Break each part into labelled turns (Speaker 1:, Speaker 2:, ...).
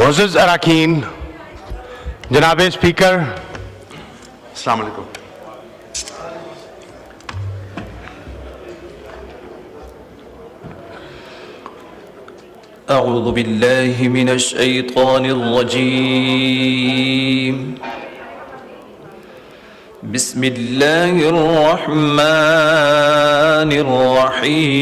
Speaker 1: मोअज़्ज़ज़ अरकान, जनाब स्पीकर, अस्सलाम वालेकुम।
Speaker 2: अऊज़ु बिल्लाहि मिनश शैतानिर रजीम। बिस्मिल्लाहिर रहमानिर रहीम।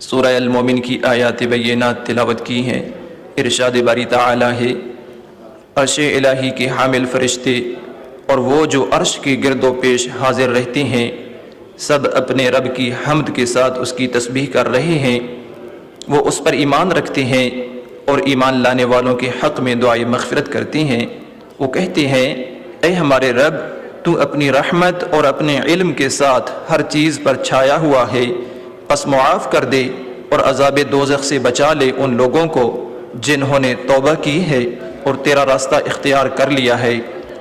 Speaker 2: सूरह अल-मोमिन की आयात बय्यिनात तिलावत की हैं। इरशाद बारी ताला है, अर्श इलाही के हामिल फरिश्ते और वो जो अर्श के गिरदो पेश हाजिर रहते हैं, सब अपने रब की हम्द के साथ उसकी तस्बीह कर रहे हैं। वो उस पर ईमान रखते हैं और ईमान लाने वालों के हक़ में दुआए मग़फ़िरत करते हैं। वो कहते हैं, ऐ हमारे रब, तू अपनी रहमत और अपने इल्म के साथ हर चीज़ पर छाया हुआ है, बस मुआफ़ कर दे और अज़ाब दोज़ख से बचा ले उन लोगों को जिन्होंने तौबा की है और तेरा रास्ता इख्तियार कर लिया है।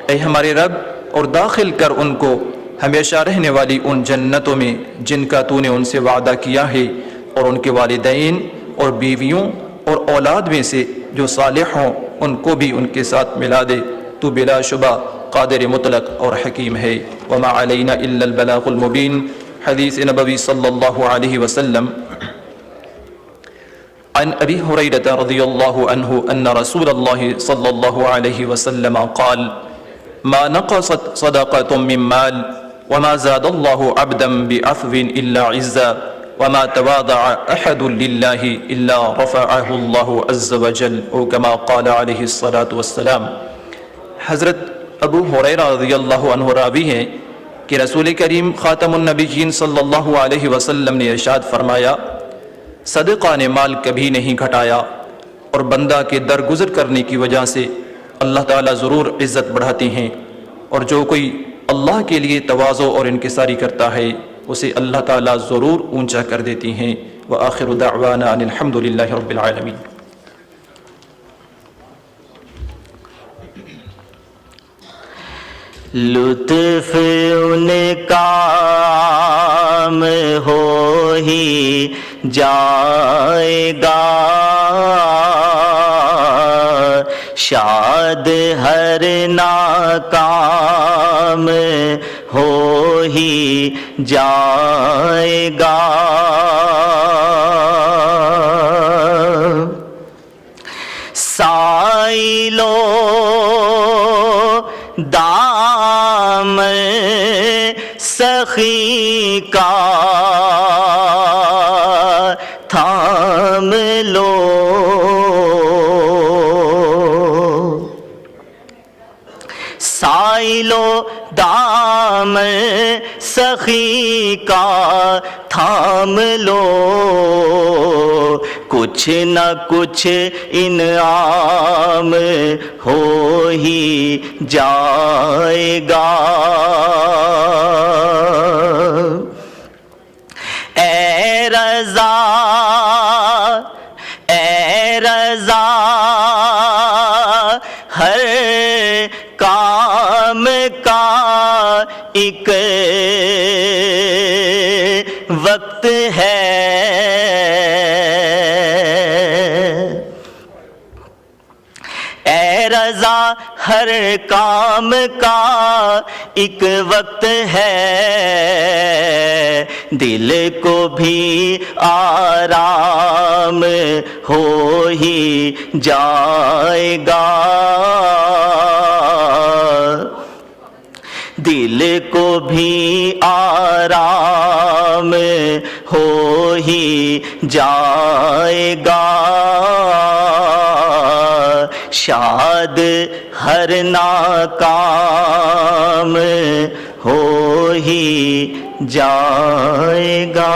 Speaker 2: ऐ हमारे रब, और दाखिल कर उनको हमेशा रहने वाली उन जन्नतों में जिनका तूने उनसे वादा किया है, और उनके वालिदैन और बीवियों और औलाद में से जो सालिह हों उनको भी उनके साथ मिला दे। तू बिलाशुबा क़ादिर मुतलक और हकीम है। वमा अलैना इल्लल बलागुल मुबीन। हदीस नबवी सल्लल्लाहु अलैहि वसल्लम अन अबी हुरैरह रज़ियल्लाहु अन्हु अन्ना रसूलल्लाह सल्लल्लाहु अलैहि वसल्लम क़ाल मा नक़सत सदक़तुम मिन माल वमा ज़ादल्लाहु अब्दन बिअफ़विन इल्ला इज़्ज़ा वमा तवादअ अहदुन लिल्लाहि इल्ला रफ़अहुल्लाहु अज़्ज़ व जल ओ कमा क़ाल अलैहि अस्सलातु वस्सलाम। हज़रत अबू हुरैरा रज़ियल्लाहु अन्हु रावी हैं कि रसूल करीम ख़ातमुन नबिय्यीन सल्लल्लाहु अलैहि वसल्लम ने इरशाद फरमाया, सदक़ा ने माल कभी नहीं घटाया, और बंदा के दरगुज़र करने की वजह से अल्लाह ताला ज़रूर इज़्ज़त बढ़ाते हैं, और जो कोई अल्लाह के लिए तवाज़ो और इनकिसारी करता है उसे अल्लाह ताला ज़रूर ऊंचा कर देती हैं। व आखिरु दाअवाना अनिल हम्दुलिल्लाहि रब्बिल आलमीन।
Speaker 3: लुत्फ़ उनका आम हो ही जाएगा, शाद हर नाकाम हो ही जाएगा। का थाम लो, साइलो दाम सखी का थाम लो, कुछ न कुछ इनाम हो ही जाएगा। ए रज़ा, ए रज़ा, हर काम का एक वक्त है, ए रज़ा हर काम का एक वक्त है, दिल को भी आराम हो ही जाएगा, दिल को भी आराम हो ही जाएगा। शाद हर नाकाम हो ही जाएगा।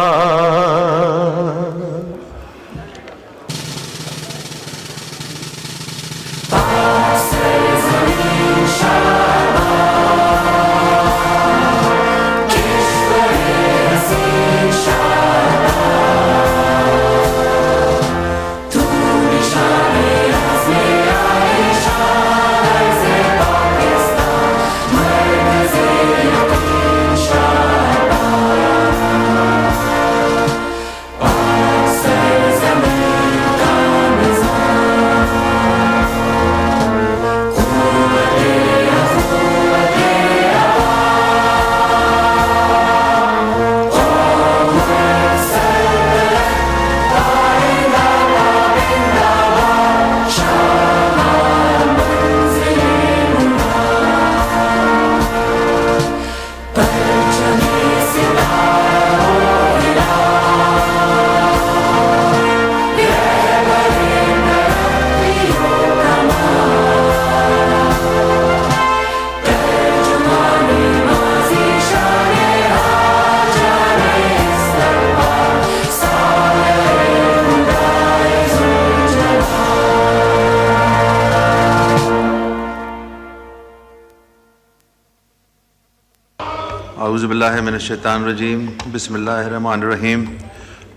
Speaker 1: औज़ुबिल्लाहि मिनश्शैतानिर्रजीम, बिस्मिल्लाहिर्रहमानिर्रहीम।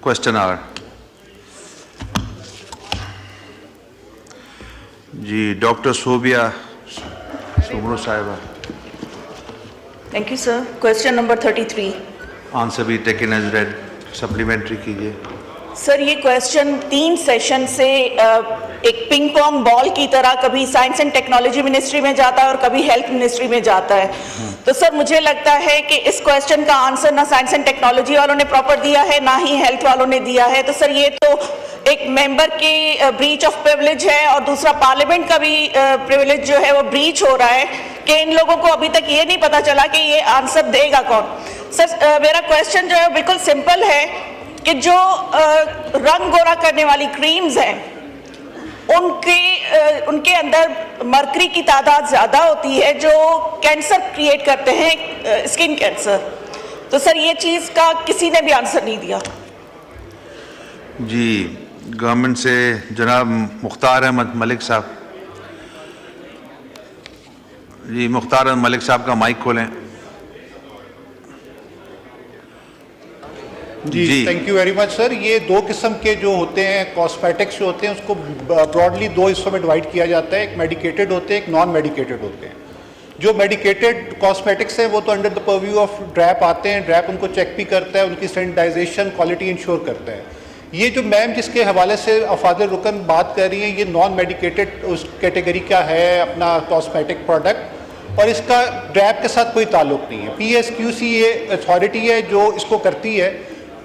Speaker 1: क्वेश्चन आवर जी, डॉक्टर सोबिया सुमरू साहिबा।
Speaker 4: Thank you sir. Question number 33।
Speaker 1: Answer be taken as read, supplementary कीजिए।
Speaker 4: सर ये क्वेश्चन 3 सेशन से एक पिंग पोंग बॉल की तरह कभी साइंस एंड टेक्नोलॉजी मिनिस्ट्री में जाता है और कभी हेल्थ मिनिस्ट्री में जाता है। तो सर मुझे लगता है कि इस क्वेश्चन का आंसर ना साइंस एंड टेक्नोलॉजी वालों ने प्रॉपर दिया है, ना ही हेल्थ वालों ने दिया है। तो सर ये तो एक मेंबर की ब्रीच ऑफ प्रिविलेज है और दूसरा पार्लियामेंट का भी प्रिविलेज जो है वो ब्रीच हो रहा है कि इन लोगों को अभी तक ये नहीं पता चला कि ये आंसर देगा कौन। सर मेरा क्वेश्चन जो है बिल्कुल सिंपल है कि जो रंग गोरा करने वाली क्रीम्स हैं उनके अंदर मरकरी की तादाद ज़्यादा होती है जो कैंसर क्रिएट करते हैं, स्किन कैंसर। तो सर ये चीज़ का किसी ने भी आंसर नहीं दिया।
Speaker 1: जी, गवर्नमेंट से जनाब मुख्तार अहमद मलिक साहब। जी, मुख्तार अहमद मलिक साहब का माइक खोलें।
Speaker 5: जी thank you very much sir. ये दो किस्म के जो होते हैं कॉस्मेटिक्स जो होते हैं उसको ब्रॉडली दो हिस्सों में डिवाइड किया जाता है, एक मेडिकेटेड होते हैं, एक नॉन मेडिकेटेड होते हैं। जो मेडिकेटेड कॉस्मेटिक्स हैं वो तो अंडर द पर्व्यू ऑफ ड्रैप आते हैं, ड्रैप उनको चेक भी करता है, उनकी सैनिटाइजेशन क्वालिटी इंश्योर करता है। ये जो मैम जिसके हवाले से अफादल रुकन बात कर रही हैं, ये नॉन मेडिकेटेड उस कैटेगरी का है अपना कॉस्मेटिक प्रोडक्ट, और इसका ड्रैप के साथ कोई ताल्लुक नहीं है। PSQC ये अथॉरिटी है जो इसको करती है।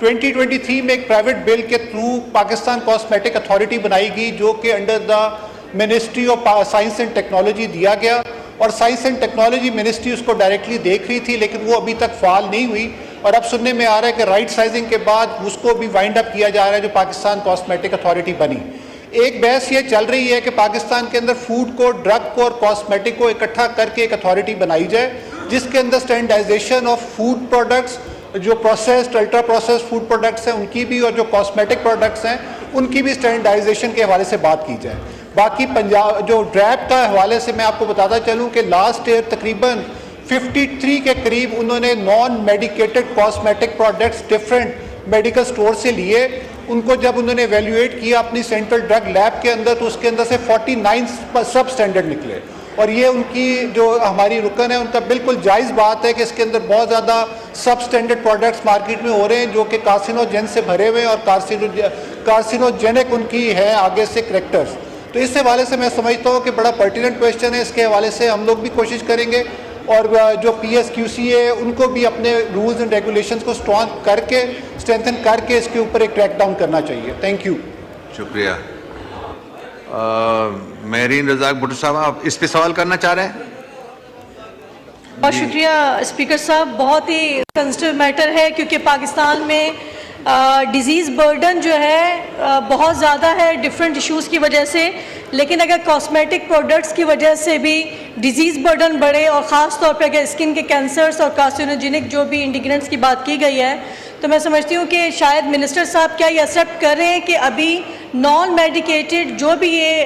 Speaker 5: 2023 में एक प्राइवेट बिल के थ्रू पाकिस्तान कॉस्मेटिक अथॉरिटी बनाई गई जो कि under the ministry of science and technology दिया गया, और साइंस एंड टेक्नोलॉजी मिनिस्ट्री उसको डायरेक्टली देख रही थी लेकिन वो अभी तक फाल नहीं हुई। और अब सुनने में आ रहा है कि राइट साइजिंग के बाद उसको भी वाइंड अप किया जा रहा है जो पाकिस्तान कॉस्मेटिक अथॉरिटी बनी। एक बहस ये चल रही है कि पाकिस्तान के अंदर फूड को, ड्रग को और कॉस्मेटिक को इकट्ठा करके एक अथॉरिटी बनाई जाए जिसके अंदर स्टैंडर्डाइजेशन ऑफ फूड प्रोडक्ट्स, जो processed ultra processed food products हैं उनकी भी, और जो कॉस्मेटिक प्रोडक्ट्स हैं उनकी भी स्टैंडर्डाइजेशन के हवाले से बात की जाए। बाकी पंजाब जो ड्रैप का हवाले से मैं आपको बताता चलूँ कि लास्ट ईयर तकरीबन 53 के करीब उन्होंने non medicated cosmetic products different medical store से लिए। उनको जब उन्होंने एवेल्यूएट किया अपनी सेंट्रल ड्रग लैब के अंदर तो उसके अंदर से 49 सब स्टैंडर्ड निकले। और ये उनकी जो हमारी रुकन है उनका बिल्कुल जायज़ बात है कि इसके अंदर बहुत ज़्यादा सब स्टैंडर्ड प्रोडक्ट्स मार्केट में हो रहे हैं जो कि कार्सिनोजेन से भरे हुए हैं और कार्सिनोजेनिक उनकी है आगे से करैक्टर्स। तो इस हवाले से मैं समझता हूँ कि बड़ा पर्टिनेंट क्वेश्चन है। इसके हवाले से हम लोग भी कोशिश करेंगे और जो PSQC है उनको भी अपने रूल्स एंड रेगुलेशंस को स्ट्रॉन्ग करके, स्ट्रेंथन करके इसके ऊपर एक क्रैक डाउन करना चाहिए। Thank you.
Speaker 1: शुक्रिया। मेहरीन रज़ाक भुट्टो साहब, आप इस पे सवाल करना चाह रहे हैं?
Speaker 6: बहुत शुक्रिया स्पीकर साहब। बहुत ही सेंसिटिव मैटर है क्योंकि पाकिस्तान में डिज़ीज़ बर्डन जो है बहुत ज़्यादा है डिफरेंट इश्यूज़ की वजह से। लेकिन अगर कॉस्मेटिक प्रोडक्ट्स की वजह से भी डिज़ीज़ बर्डन बढ़े और ख़ास तौर पे अगर स्किन के कैंसर्स और कार्सिनोजेनिक जो भी इंग्रेडिएंट्स की बात की गई है तो मैं समझती हूँ कि शायद मिनिस्टर साहब क्या ये एक्सेप्ट कर रहे हैं कि अभी नॉन मेडिकेटेड जो भी ये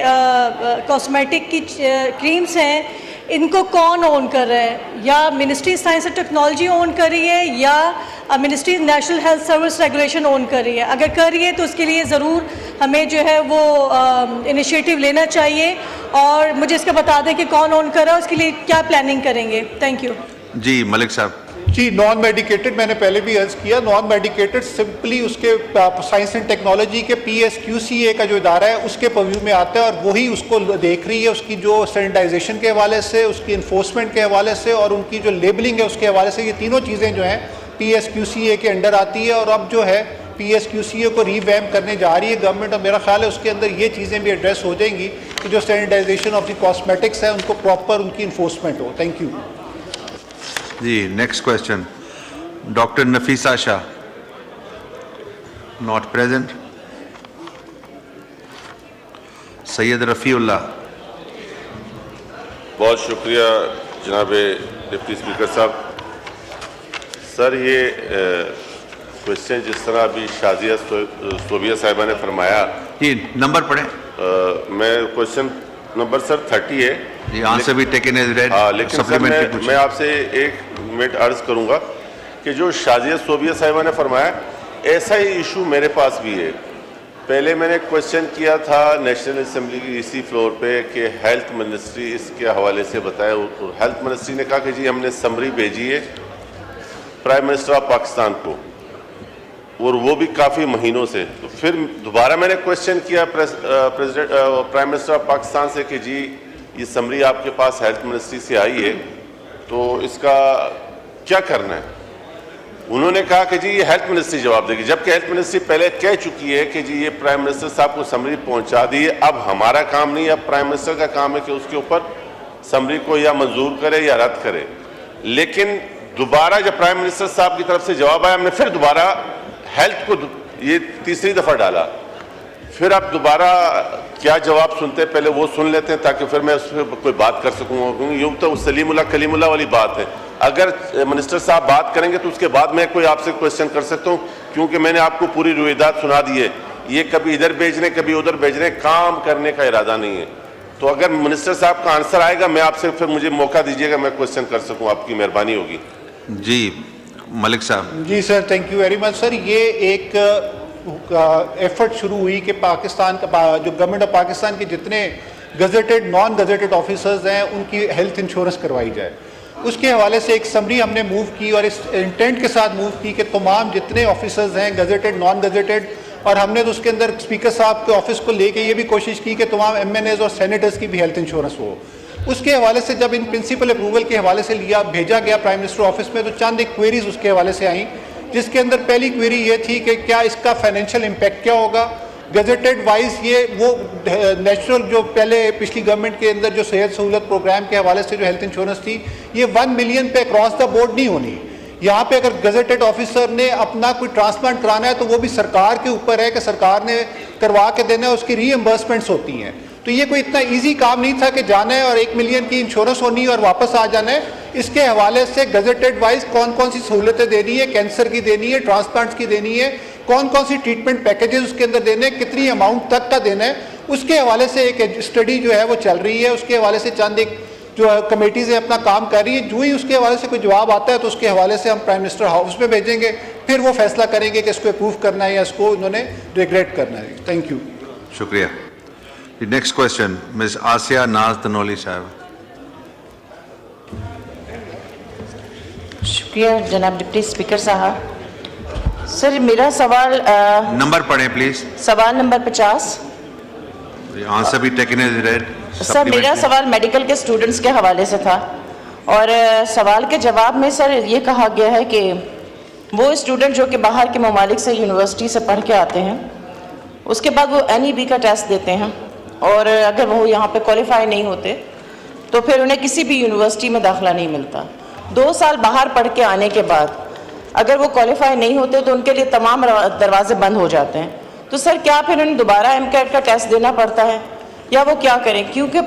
Speaker 6: कॉस्मेटिक की क्रीम्स हैं इनको कौन ओन कर रहा है, या ministry science and technology own कर रही है या ministry national health service regulation own कर रही है? अगर कर रही है तो उसके लिए ज़रूर हमें जो है वो इनिशिएटिव लेना चाहिए और मुझे इसका बता दें कि कौन ओन कर रहा है, उसके लिए क्या प्लानिंग करेंगे। Thank you.
Speaker 1: जी मलिक साहब।
Speaker 5: जी, नॉन मेडिकेटेड मैंने पहले भी अर्ज किया, नॉन मेडिकेटेड सिंपली उसके साइंस एंड टेक्नोलॉजी के PSQCA का जो इदारा है उसके परव्यू में आता है और वही उसको देख रही है, उसकी जो स्टैंडर्डाइजेशन के हवाले से, उसकी इन्फोर्समेंट के हवाले से और उनकी जो लेबलिंग है उसके हवाले से। ये तीनों चीज़ें जो हैं PSQCA के अंडर आती है और अब जो है PSQCA को रीवैम्प करने जा रही है गवर्नमेंट और मेरा ख्याल है उसके अंदर ये चीज़ें भी एड्रेस हो जाएंगी कि जो स्टैंडर्डाइजेशन ऑफ द कॉस्मेटिक्स है उनको प्रॉपर उनकी इन्फोर्समेंट हो। Thank you.
Speaker 1: जी next question, doctor Nafisa Shah, not present. Syed Rafiullah.
Speaker 7: बहुत शुक्रिया जनाब डिप्टी स्पीकर साहब। सर ये क्वेश्चन जिस तरह अभी शाजिया सोबिया साहिबा ने फरमाया,
Speaker 1: जी नंबर पढ़ें।
Speaker 7: मैं क्वेश्चन नंबर सर 30 है
Speaker 1: जी, answer be taken as red.
Speaker 7: हाँ, लेकिन सर मैं आपसे एक मिनट अर्ज करूंगा कि जो शाजिया सोबिया साहिबा ने फरमाया ऐसा ही इशू मेरे पास भी है। पहले मैंने क्वेश्चन किया था नेशनल असेंबली की इसी फ्लोर पे कि हेल्थ मिनिस्ट्री इसके हवाले से बताए, हेल्थ मिनिस्ट्री ने कहा कि जी हमने समरी भेजी है प्राइम मिनिस्टर ऑफ पाकिस्तान को और वो भी काफ़ी महीनों से। तो फिर दोबारा मैंने क्वेश्चन किया प्राइम मिनिस्टर ऑफ पाकिस्तान से कि जी ये समरी आपके पास हेल्थ मिनिस्ट्री से आई है तो इसका क्या करना है। उन्होंने कहा कि जी ये हेल्थ मिनिस्ट्री जवाब देगी, जबकि हेल्थ मिनिस्ट्री पहले कह चुकी है कि जी ये प्राइम मिनिस्टर साहब को समरी पहुंचा दी है, अब हमारा काम नहीं, अब प्राइम मिनिस्टर का काम है कि उसके ऊपर समरी को या मंजूर करे या रद्द करे। लेकिन दोबारा जब प्राइम मिनिस्टर साहब की तरफ से जवाब आया, हमने फिर दोबारा हेल्थ को ये तीसरी दफ़ा डाला। फिर आप दोबारा क्या जवाब सुनते हैं पहले वो सुन लेते हैं ताकि फिर मैं उस पर कोई बात कर सकूँ। यूँ तो सलीमुल्लाह कलीमुल्लाह वाली बात है, अगर मिनिस्टर साहब बात करेंगे तो उसके बाद मैं कोई आपसे क्वेश्चन कर सकता हूँ, क्योंकि मैंने आपको पूरी रुएदात सुना दी है। ये कभी इधर भेजने कभी उधर भेजने काम करने का इरादा नहीं है। तो अगर मिनिस्टर साहब का आंसर आएगा मैं आपसे फिर मुझे मौका दीजिएगा मैं क्वेश्चन कर सकूँ, आपकी मेहरबानी होगी।
Speaker 1: जी मलिक साहब।
Speaker 5: जी sir, thank you very much sir. ये एक एफर्ट शुरू हुई कि पाकिस्तान का जो गवर्नमेंट ऑफ पाकिस्तान के जितने गजेटेड नॉन गजेटेड ऑफिसर्स हैं उनकी हेल्थ इंश्योरेंस करवाई जाए। उसके हवाले से एक समरी हमने मूव की और इस इंटेंट के साथ मूव की कि तमाम जितने ऑफिसर्स हैं गजेटेड नॉन गजेटेड, और हमने तो उसके अंदर स्पीकर साहब के ऑफिस को लेके ये भी कोशिश की कि तमाम MNAs और सेनेटर्स की भी हेल्थ इंश्योरेंस हो। उसके हवाले से जब इन प्रिंसिपल अप्रूवल के हवाले से भेजा गया प्राइम मिनिस्टर ऑफिस में तो चंद एक क्वेरीज उसके हवाले से आई, जिसके अंदर पहली क्वेरी ये थी कि क्या इसका फाइनेंशियल इम्पैक्ट क्या होगा गजेटेड वाइज। ये वो नेचुरल जो पहले पिछली गवर्नमेंट के अंदर जो सेहत सहूलत प्रोग्राम के हवाले से जो हेल्थ इंश्योरेंस थी ये 1 मिलियन पे अक्रॉस द बोर्ड नहीं होनी, यहाँ पे अगर गजेटेड ऑफिसर ने अपना कोई ट्रांसप्लांट कराना है तो वो भी सरकार के ऊपर है कि सरकार ने करवा के देना है, उसकी रीएम्बर्समेंट्स होती हैं। तो ये कोई इतना इजी काम नहीं था कि जाना है और 1 मिलियन की इंश्योरेंस होनी है और वापस आ जाना है। इसके हवाले से गजेटेड वाइज कौन कौन सी सहूलतें देनी है, कैंसर की देनी है, ट्रांसप्लांट्स की देनी है, कौन कौन सी ट्रीटमेंट पैकेजेस उसके अंदर देने, कितनी अमाउंट तक का देना है, उसके हवाले से एक स्टडी जो है वो चल रही है। उसके हवाले से चंद एक जो कमेटीज़ है अपना काम कर रही है। जो ही उसके हवाले से कोई जवाब आता है तो उसके हवाले से हम प्राइम मिनिस्टर हाउस में भेजेंगे, फिर वो फैसला करेंगे कि इसको अप्रूव करना है या इसको उन्होंने रिग्रेट करना है। Thank you.
Speaker 1: शुक्रिया। नेक्स्ट क्वेश्चन मिस आसिया नाज तनोली साहब।
Speaker 8: शुक्रिया जनाब डिप्टी स्पीकर साहब। सर मेरा सवाल
Speaker 1: नंबर पढ़ें प्लीज।
Speaker 8: सवाल number 50।
Speaker 1: Answer be taken as read.
Speaker 8: Sir मेरा सवाल मेडिकल के स्टूडेंट्स के हवाले से था और सवाल के जवाब में सर ये कहा गया है कि वो स्टूडेंट जो कि बाहर के ममालिक से यूनिवर्सिटी से पढ़ के आते हैं, उसके बाद वो NEB का टेस्ट देते हैं और अगर वो यहाँ पे क्वालिफाई नहीं होते तो फिर उन्हें किसी भी यूनिवर्सिटी में दाखिला नहीं मिलता। 2 साल बाहर पढ़ के आने के बाद अगर वो क्वालिफाई नहीं होते तो उनके लिए तमाम दरवाजे बंद हो जाते हैं। तो सर क्या फिर उन्हें दोबारा MCAT का टेस्ट देना पड़ता है या वो क्या करें? क्योंकि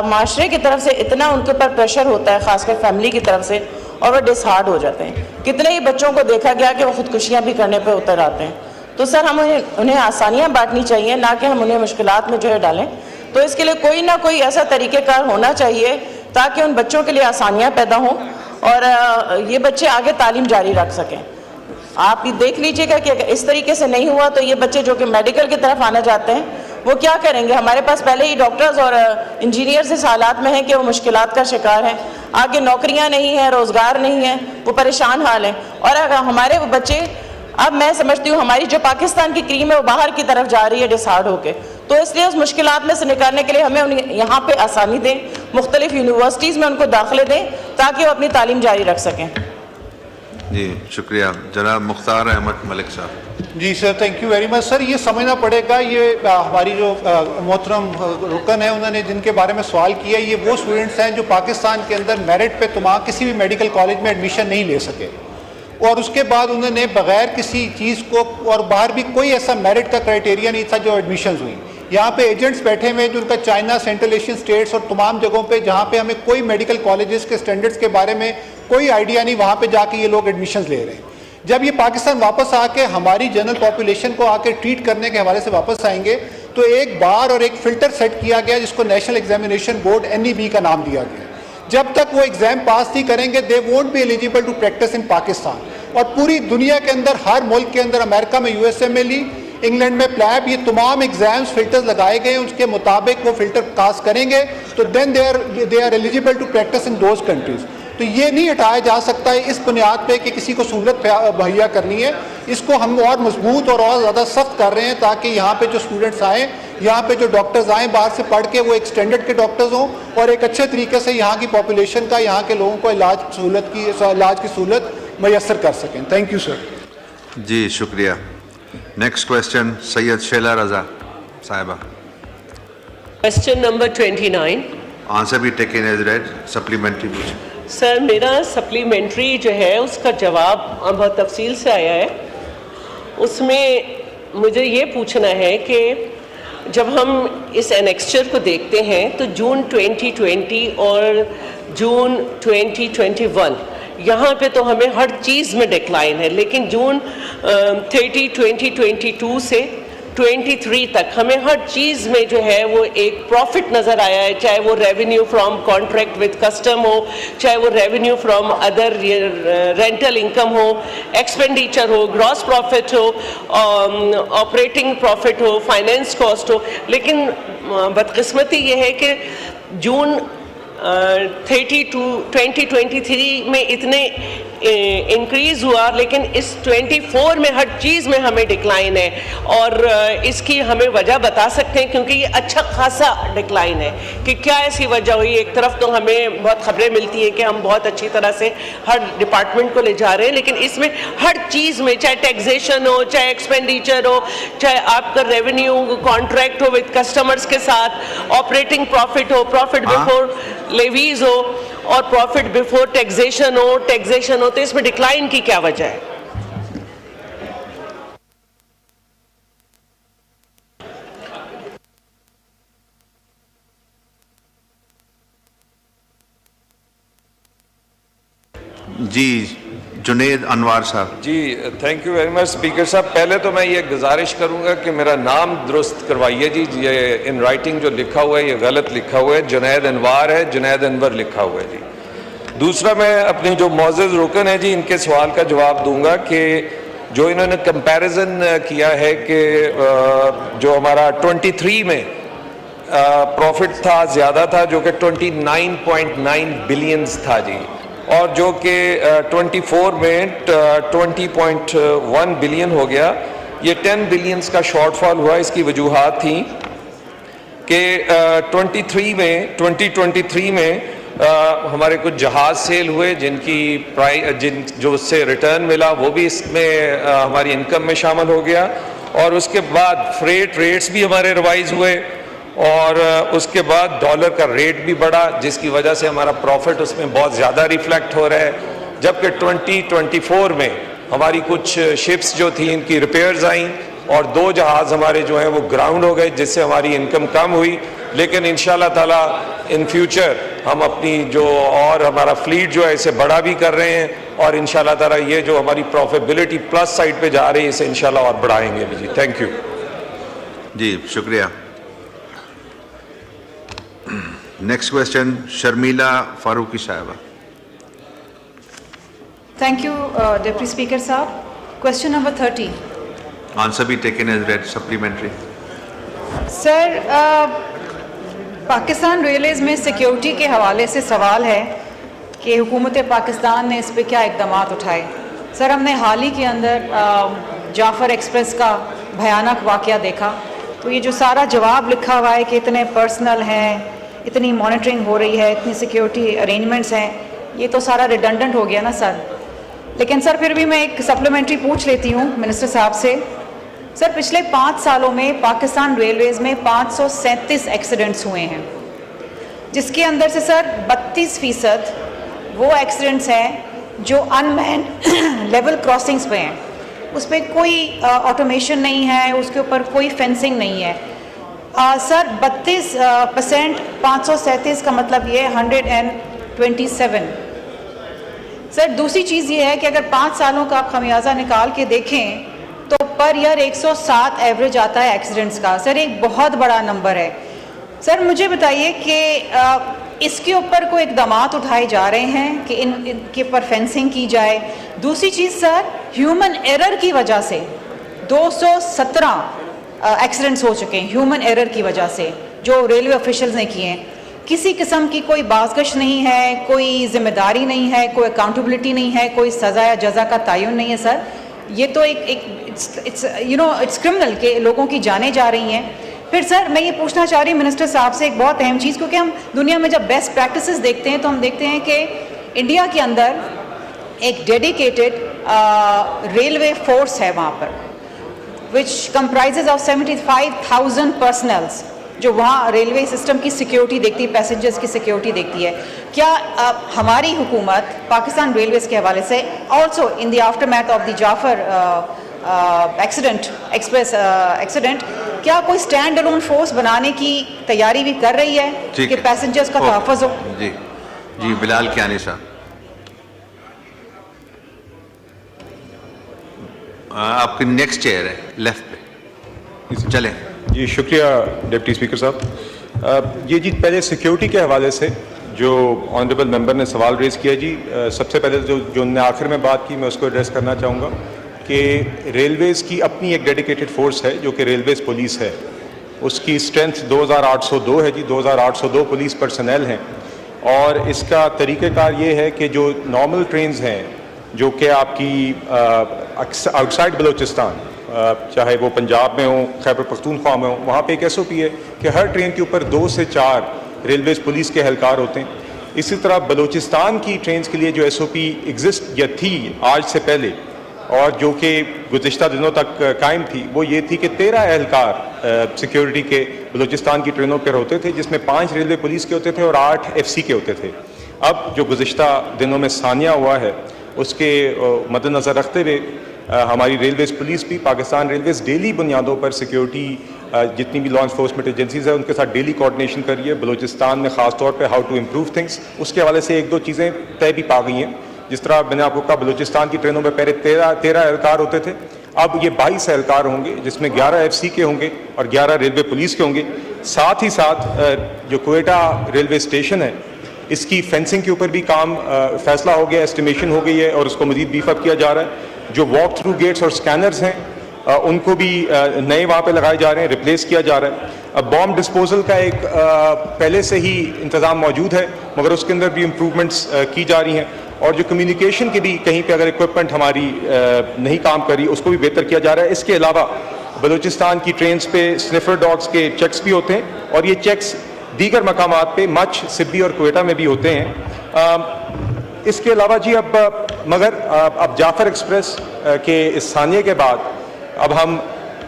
Speaker 8: माशरे की तरफ से इतना उनके ऊपर प्रेशर होता है, ख़ासकर फैमिली की तरफ से, और वो डिसहार्ड हो जाते हैं। कितने ही बच्चों को देखा गया कि वो खुदकुशियाँ भी करने पर उतर आते हैं। तो सर हम उन्हें आसानियाँ बांटनी चाहिए, ना कि हम उन्हें मुश्किलात में जो है डालें। तो इसके लिए कोई ना कोई ऐसा तरीक़ेकार होना चाहिए ताकि उन बच्चों के लिए आसानियाँ पैदा हों और ये बच्चे आगे तालीम जारी रख सकें। आप ये देख लीजिएगा कि अगर इस तरीके से नहीं हुआ तो ये बच्चे जो कि मेडिकल की तरफ आना चाहते हैं वो क्या करेंगे? हमारे पास पहले ही डॉक्टर्स और इंजीनियर्स इस हालात में हैं कि वो मुश्किलात का शिकार हैं, आगे नौकरियां नहीं हैं, रोज़गार नहीं है, वो परेशान हाल हैं। और अगर हमारे वो बच्चे, अब मैं समझती हूँ हमारी जो पाकिस्तान की क्रीम है वो बाहर की तरफ जा रही है डिसहार्ड होकर, तो इसलिए उस मुश्किलात में से निकालने के लिए हमें उन्हें यहाँ पे आसानी दें, मुख्तलिफ यूनिवर्सिटीज़ में उनको दाखिले दें ताकि वो अपनी तालीम जारी रख सकें।
Speaker 1: जी शुक्रिया। जनाब मुख्तार अहमद मलिक साहब।
Speaker 5: जी sir, thank you very much. Sir ये समझना पड़ेगा, ये हमारी जो मोहतरम रुकन है उन्होंने जिनके बारे में सवाल किया, ये वो स्टूडेंट्स हैं जो पाकिस्तान के अंदर मेरिट पे तमाम किसी भी मेडिकल कॉलेज में एडमिशन नहीं ले सके और उसके बाद उन्होंने बग़ैर किसी चीज़ को, और बाहर भी कोई ऐसा मेरिट का क्राइटेरिया नहीं था जो एडमिशन हुई। यहाँ पे एजेंट्स बैठे हुए हैं जो उनका चाइना, सेंट्रल एशियन स्टेट्स और तमाम जगहों पे जहाँ पे हमें कोई मेडिकल कॉलेजेस के स्टैंडर्ड्स के बारे में कोई आइडिया नहीं, वहाँ पे जाके ये लोग एडमिशन्स ले रहे हैं। जब ये पाकिस्तान वापस आके हमारी जनरल पॉपुलेशन को आके ट्रीट करने के हवाले से वापस आएंगे तो एक बार और एक फ़िल्टर सेट किया गया जिसको नेशनल एग्जामिनेशन बोर्ड NEB का नाम दिया गया। जब तक वो एग्ज़ाम पास नहीं करेंगे they won't be eligible to practise in Pakistan. और पूरी दुनिया के अंदर, हर मुल्क के अंदर, अमेरिका में USA में ली, इंग्लैंड में प्लैब, ये तमाम एग्जाम्स फिल्टर्स लगाए गए हैं, उसके मुताबिक वो फिल्टर पास करेंगे तो then they are eligible to practise in those countries. तो ये नहीं हटाया जा सकता है इस बुनियाद पे कि किसी को सहूलत मुहैया करनी है। इसको हम और मजबूत और ज़्यादा सख्त कर रहे हैं ताकि यहाँ पे जो स्टूडेंट्स आएँ, यहाँ पे जो डॉक्टर्स आएँ बाहर से पढ़ के, वो एक स्टैंडर्ड के डॉक्टर्स हों और एक अच्छे तरीके से यहाँ की पॉपुलेशन का, यहाँ के लोगों को इलाज की सहूलत मैसर कर सकें। Thank you sir.
Speaker 1: जी शुक्रिया। नेक्स्ट क्वेश्चन सैयद शेला रजा साहिबा।
Speaker 9: Question number 29।
Speaker 1: Answer be taken as read. Supplementary पूछें।
Speaker 9: सर मेरा सप्लीमेंट्री जो है उसका जवाब बहुत तफसील से आया है। उसमें मुझे ये पूछना है कि जब हम इस एनेक्स्चर को देखते हैं तो जून 2020 और जून 2021 यहाँ पे तो हमें हर चीज़ में डिक्लाइन है, लेकिन जून 30 2022 से 23 तक हमें हर चीज़ में जो है वो एक प्रॉफिट नज़र आया है, चाहे वो revenue from contract with custom हो, चाहे वो revenue from other rental income हो, एक्सपेंडिचर हो, ग्रॉस प्रॉफिट हो, ऑपरेटिंग प्रॉफिट हो, फाइनेंस कॉस्ट हो। लेकिन बदकिस्मती ये है कि जून 2023 में इतने इंक्रीज़ हुआ, लेकिन इस 24 में हर चीज़ में हमें डिक्लाइन है और इसकी हमें वजह बता सकते हैं, क्योंकि ये अच्छा खासा डिक्लाइन है कि क्या ऐसी वजह हुई। एक तरफ तो हमें बहुत खबरें मिलती हैं कि हम बहुत अच्छी तरह से हर डिपार्टमेंट को ले जा रहे हैं, लेकिन इसमें हर चीज़ में, चाहे टैक्सेशन हो, चाहे एक्सपेंडिचर हो, चाहे आपका रेवेन्यू कॉन्ट्रैक्ट हो विद कस्टमर्स के साथ, ऑपरेटिंग प्रॉफिट हो, प्रॉफिट बिफोर लेवीज हो, और प्रॉफिट बिफोर टैक्सेशन हो तो इसमें डिक्लाइन की क्या वजह है?
Speaker 1: जी जुनेद अनवार साहब।
Speaker 10: जी thank you very much speaker साहब। पहले तो मैं ये गुजारिश करूंगा कि मेरा नाम दुरुस्त करवाइए जी, ये इन राइटिंग जो लिखा हुआ है ये गलत लिखा हुआ है, जुनैद अनवार है, जुनैद अनवर लिखा हुआ है जी। दूसरा, मैं अपनी जो मौजूद रुकन है जी इनके सवाल का जवाब दूंगा कि जो इन्होंने कंपैरिजन किया है कि जो हमारा 23 में प्रॉफिट था ज़्यादा था जो कि 29.9 बिलियंस था जी, और जो कि 24 में 20.1 बिलियन हो गया। ये 10 बिलियंस का शॉर्टफॉल हुआ। इसकी वजूहात थी कि 2023 में हमारे कुछ जहाज़ सेल हुए जिन जो उससे रिटर्न मिला वो भी इसमें हमारी इनकम में शामिल हो गया, और उसके बाद फ्रेट रेट्स भी हमारे रिवाइज हुए, और उसके बाद डॉलर का रेट भी बढ़ा जिसकी वजह से हमारा प्रॉफिट उसमें बहुत ज़्यादा रिफ्लेक्ट हो रहा है। जबकि 2024 में हमारी कुछ शिप्स जो थी इनकी रिपेयर्स आईं और 2 जहाज़ हमारे जो हैं वो ग्राउंड हो गए जिससे हमारी इनकम कम हुई। लेकिन इंशाल्लाह ताला इन फ्यूचर हम अपनी जो और हमारा फ्लीट जो है इसे बड़ा भी कर रहे हैं, और इंशाल्लाह ताला ये जो हमारी प्रॉफिटेबिलिटी प्लस साइड पे जा रही है इसे इंशाल्लाह और बढ़ाएंगे भी जी। थैंक यू
Speaker 1: जी, शुक्रिया। नेक्स्ट क्वेश्चन शर्मिला फारूकी साहबा।
Speaker 11: थैंक यू डिप्टी स्पीकर साहब। Question number 30।
Speaker 1: Answer be taken as read supplementary.
Speaker 11: Sir, Pakistan railways में सिक्योरिटी के हवाले से सवाल है कि हुकूमत पाकिस्तान ने इस पर क्या इक़दाम उठाए। सर, हमने हाल ही के अंदर जाफ़र एक्सप्रेस का भयानक वाक़या देखा, तो ये जो सारा जवाब लिखा हुआ है कि इतने पर्सनल हैं, इतनी मॉनिटरिंग हो रही है, इतनी सिक्योरिटी अरेंजमेंट्स हैं, ये तो सारा रिडंडेंट हो गया ना सर। लेकिन सर फिर भी मैं एक सप्लीमेंट्री पूछ लेती हूँ मिनिस्टर साहब से। सर, पिछले 5 सालों में पाकिस्तान रेलवेज़ में 537 एक्सीडेंट्स हुए हैं, जिसके अंदर से सर 32% वो एक्सीडेंट्स हैं जो अनमैन्ड लेवल क्रॉसिंग्स पे हैं, उस पर कोई ऑटोमेशन नहीं है, उसके ऊपर कोई फेंसिंग नहीं है। सर 32% 537 का मतलब ये 127। सर, दूसरी चीज़ ये है कि अगर 5 सालों का आप खमियाजा निकाल के देखें तो पर ईयर 107 एवरेज आता है एक्सीडेंट्स का। सर, एक बहुत बड़ा नंबर है। सर, मुझे बताइए कि इसके ऊपर कोई इक़दाम उठाए जा रहे हैं कि इनके ऊपर फेंसिंग की जाए। दूसरी चीज़ सर, ह्यूमन एरर की वजह से 217 एक्सीडेंट्स हो चुके हैं ह्यूमन एरर की वजह से, जो रेलवे ऑफिशियल्स ने किए हैं। किसी किस्म की कोई बाज़गश नहीं है, कोई जिम्मेदारी नहीं है, कोई अकाउंटेबिलिटी नहीं है, कोई सज़ा या जज़ा का तयन नहीं है। सर, ये तो इट्स क्रिमिनल के लोगों की जानें जा रही हैं। फिर सर, मैं ये पूछना चाह रही हूँ मिनिस्टर साहब से एक बहुत अहम चीज़, क्योंकि हम दुनिया में जब बेस्ट प्रैक्टिसेस देखते हैं तो हम देखते हैं कि इंडिया के अंदर एक डेडिकेटेड रेलवे फोर्स है वहाँ पर, which comprises of 75,000 personnels, जो वहाँ रेलवे सिस्टम की सिक्योरिटी देखती है, पैसेंजर्स की सिक्योरिटी देखती है। क्या हमारी हुकूमत पाकिस्तान रेलवेज़ के हवाले से also in the aftermath of the Jafar express accident क्या कोई स्टैंड अलोन फोर्स बनाने की तैयारी भी कर रही है कि पैसेंजर्स का तहफ़्फ़ुज़ हो?
Speaker 1: जी जी, बिलाल कियानी साहब। आपकी नेक्स्ट चेयर है लेफ्ट पे, चलें।
Speaker 12: जी शुक्रिया डिप्टी स्पीकर साहब। ये जी पहले सिक्योरिटी के हवाले से जो ऑनरेबल मेंबर ने सवाल रेज़ किया जी, सबसे पहले जो उन्होंने आखिर में बात की मैं उसको एड्रेस करना चाहूँगा कि रेलवेज़ की अपनी एक डेडिकेटेड फोर्स है जो कि रेलवेज़ पुलिस है। उसकी स्ट्रेंथ 2802 है जी, 2802 पुलिस पर्सनल हैं, और इसका तरीक़ेकार ये है कि जो नॉर्मल ट्रेन्स हैं जो कि आपकी आउटसाइड बलूचिस्तान, चाहे वो पंजाब में हो, खैबर पख्तूनख्वा में हो, वहाँ पे एक SOP है कि हर ट्रेन के ऊपर 2 से 4 रेलवेज़ पुलिस के एहलकार होते हैं। इसी तरह बलूचिस्तान की ट्रेन्स के लिए जो SOP एग्जिस्ट या थी आज से पहले, और जो कि गुज़िश्ता दिनों तक कायम थी, वो ये थी कि 13 एहलकार सिक्योरिटी के बलूचिस्तान की ट्रेनों पर होते थे, जिसमें 5 रेलवे पुलिस के होते थे और 8 FC के होते थे। अब जो गुज़िश्ता दिनों में सानिया हुआ है उसके मद्देनज़र रखते हुए हमारी रेलवेज़ पुलिस भी, पाकिस्तान रेलवेज़ डेली बुनियादों पर सिक्योरिटी जितनी भी लॉ इन्फोर्समेंट एजेंसीज़ हैं उनके साथ डेली कोऑर्डिनेशन कर रही है। बलूचिस्तान में ख़ास तौर पे हाउ टू इम्प्रूव थिंग्स, उसके हवाले से एक दो चीज़ें तय भी पा गई हैं। जिस तरह मैंने आपको कहा, बलूचिस्तान की ट्रेनों में पहले 13 एहलकार होते थे, अब ये 22 एहलकार होंगे, जिसमें 11 FC के होंगे और 11 रेलवे पुलिस के होंगे। साथ ही साथ जो क्वेटा रेलवे स्टेशन है इसकी फेंसिंग के ऊपर भी काम फैसला हो गया, एस्टिमेशन हो गई है और उसको मजीद बीफ अप किया जा रहा है। जो वॉक थ्रू गेट्स और स्कैनर्स हैं उनको भी नए वहाँ पे लगाए जा रहे हैं, रिप्लेस किया जा रहा है। अब बॉम्ब डिस्पोजल का एक पहले से ही इंतज़ाम मौजूद है, मगर उसके अंदर भी इम्प्रूवमेंट्स की जा रही हैं और जो कम्युनिकेशन की भी कहीं पे अगर इक्विपमेंट हमारी नहीं काम कर रही उसको भी बेहतर किया जा रहा है। इसके अलावा बलूचिस्तान की ट्रेन्स पे स्निफर डॉग्स के चेक्स भी होते हैं और ये चेक्स दीगर मकामात पे मच, सिब्बी और क्वेटा में भी होते हैं। इसके अलावा जी अब जाफर एक्सप्रेस के इस सानिये के बाद अब हम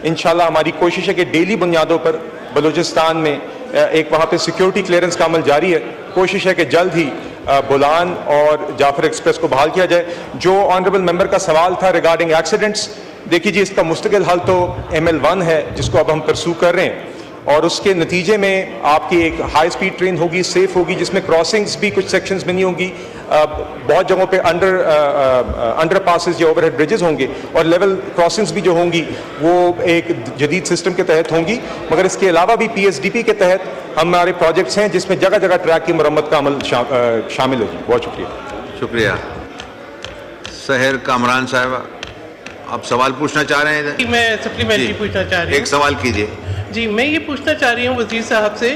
Speaker 12: इंशाल्लाह हमारी कोशिश है कि डेली बुनियादों पर बलूचिस्तान में एक वहाँ पे सिक्योरिटी क्लियरेंस का अमल जारी है। कोशिश है कि जल्द ही बोलान और जाफर एक्सप्रेस को बहाल किया जाए। जो ऑनरेबल मेंबर का सवाल था रिगार्डिंग एक्सीडेंट्स, देखिए जी इसका मुस्तकिल हल तो ML1 है जिसको अब हम परसू कर रहे हैं और उसके नतीजे में आपकी एक हाई स्पीड ट्रेन होगी, सेफ होगी, जिसमें क्रॉसिंग्स भी कुछ सेक्शंस में नहीं होंगी, बहुत जगहों पे अंडर पासेस या ओवरहेड ब्रिजेस होंगे और लेवल क्रॉसिंग्स भी जो होंगी वो एक जदीद सिस्टम के तहत होंगी। मगर इसके अलावा भी PSDP के तहत हमारे प्रोजेक्ट्स हैं जिसमें जगह जगह ट्रैक की मरम्मत का अमल शामिल है जी। बहुत शुक्रिया।
Speaker 1: शुक्रिया। सहर कामरान साहब, आप सवाल पूछना चाह रहे हैं?
Speaker 13: मैं सप्लीमेंट्री पूछना चाह रही हूँ।
Speaker 1: एक सवाल कीजिए।
Speaker 13: जी, मैं ये पूछना चाह रही हूँ वज़ीर साहब से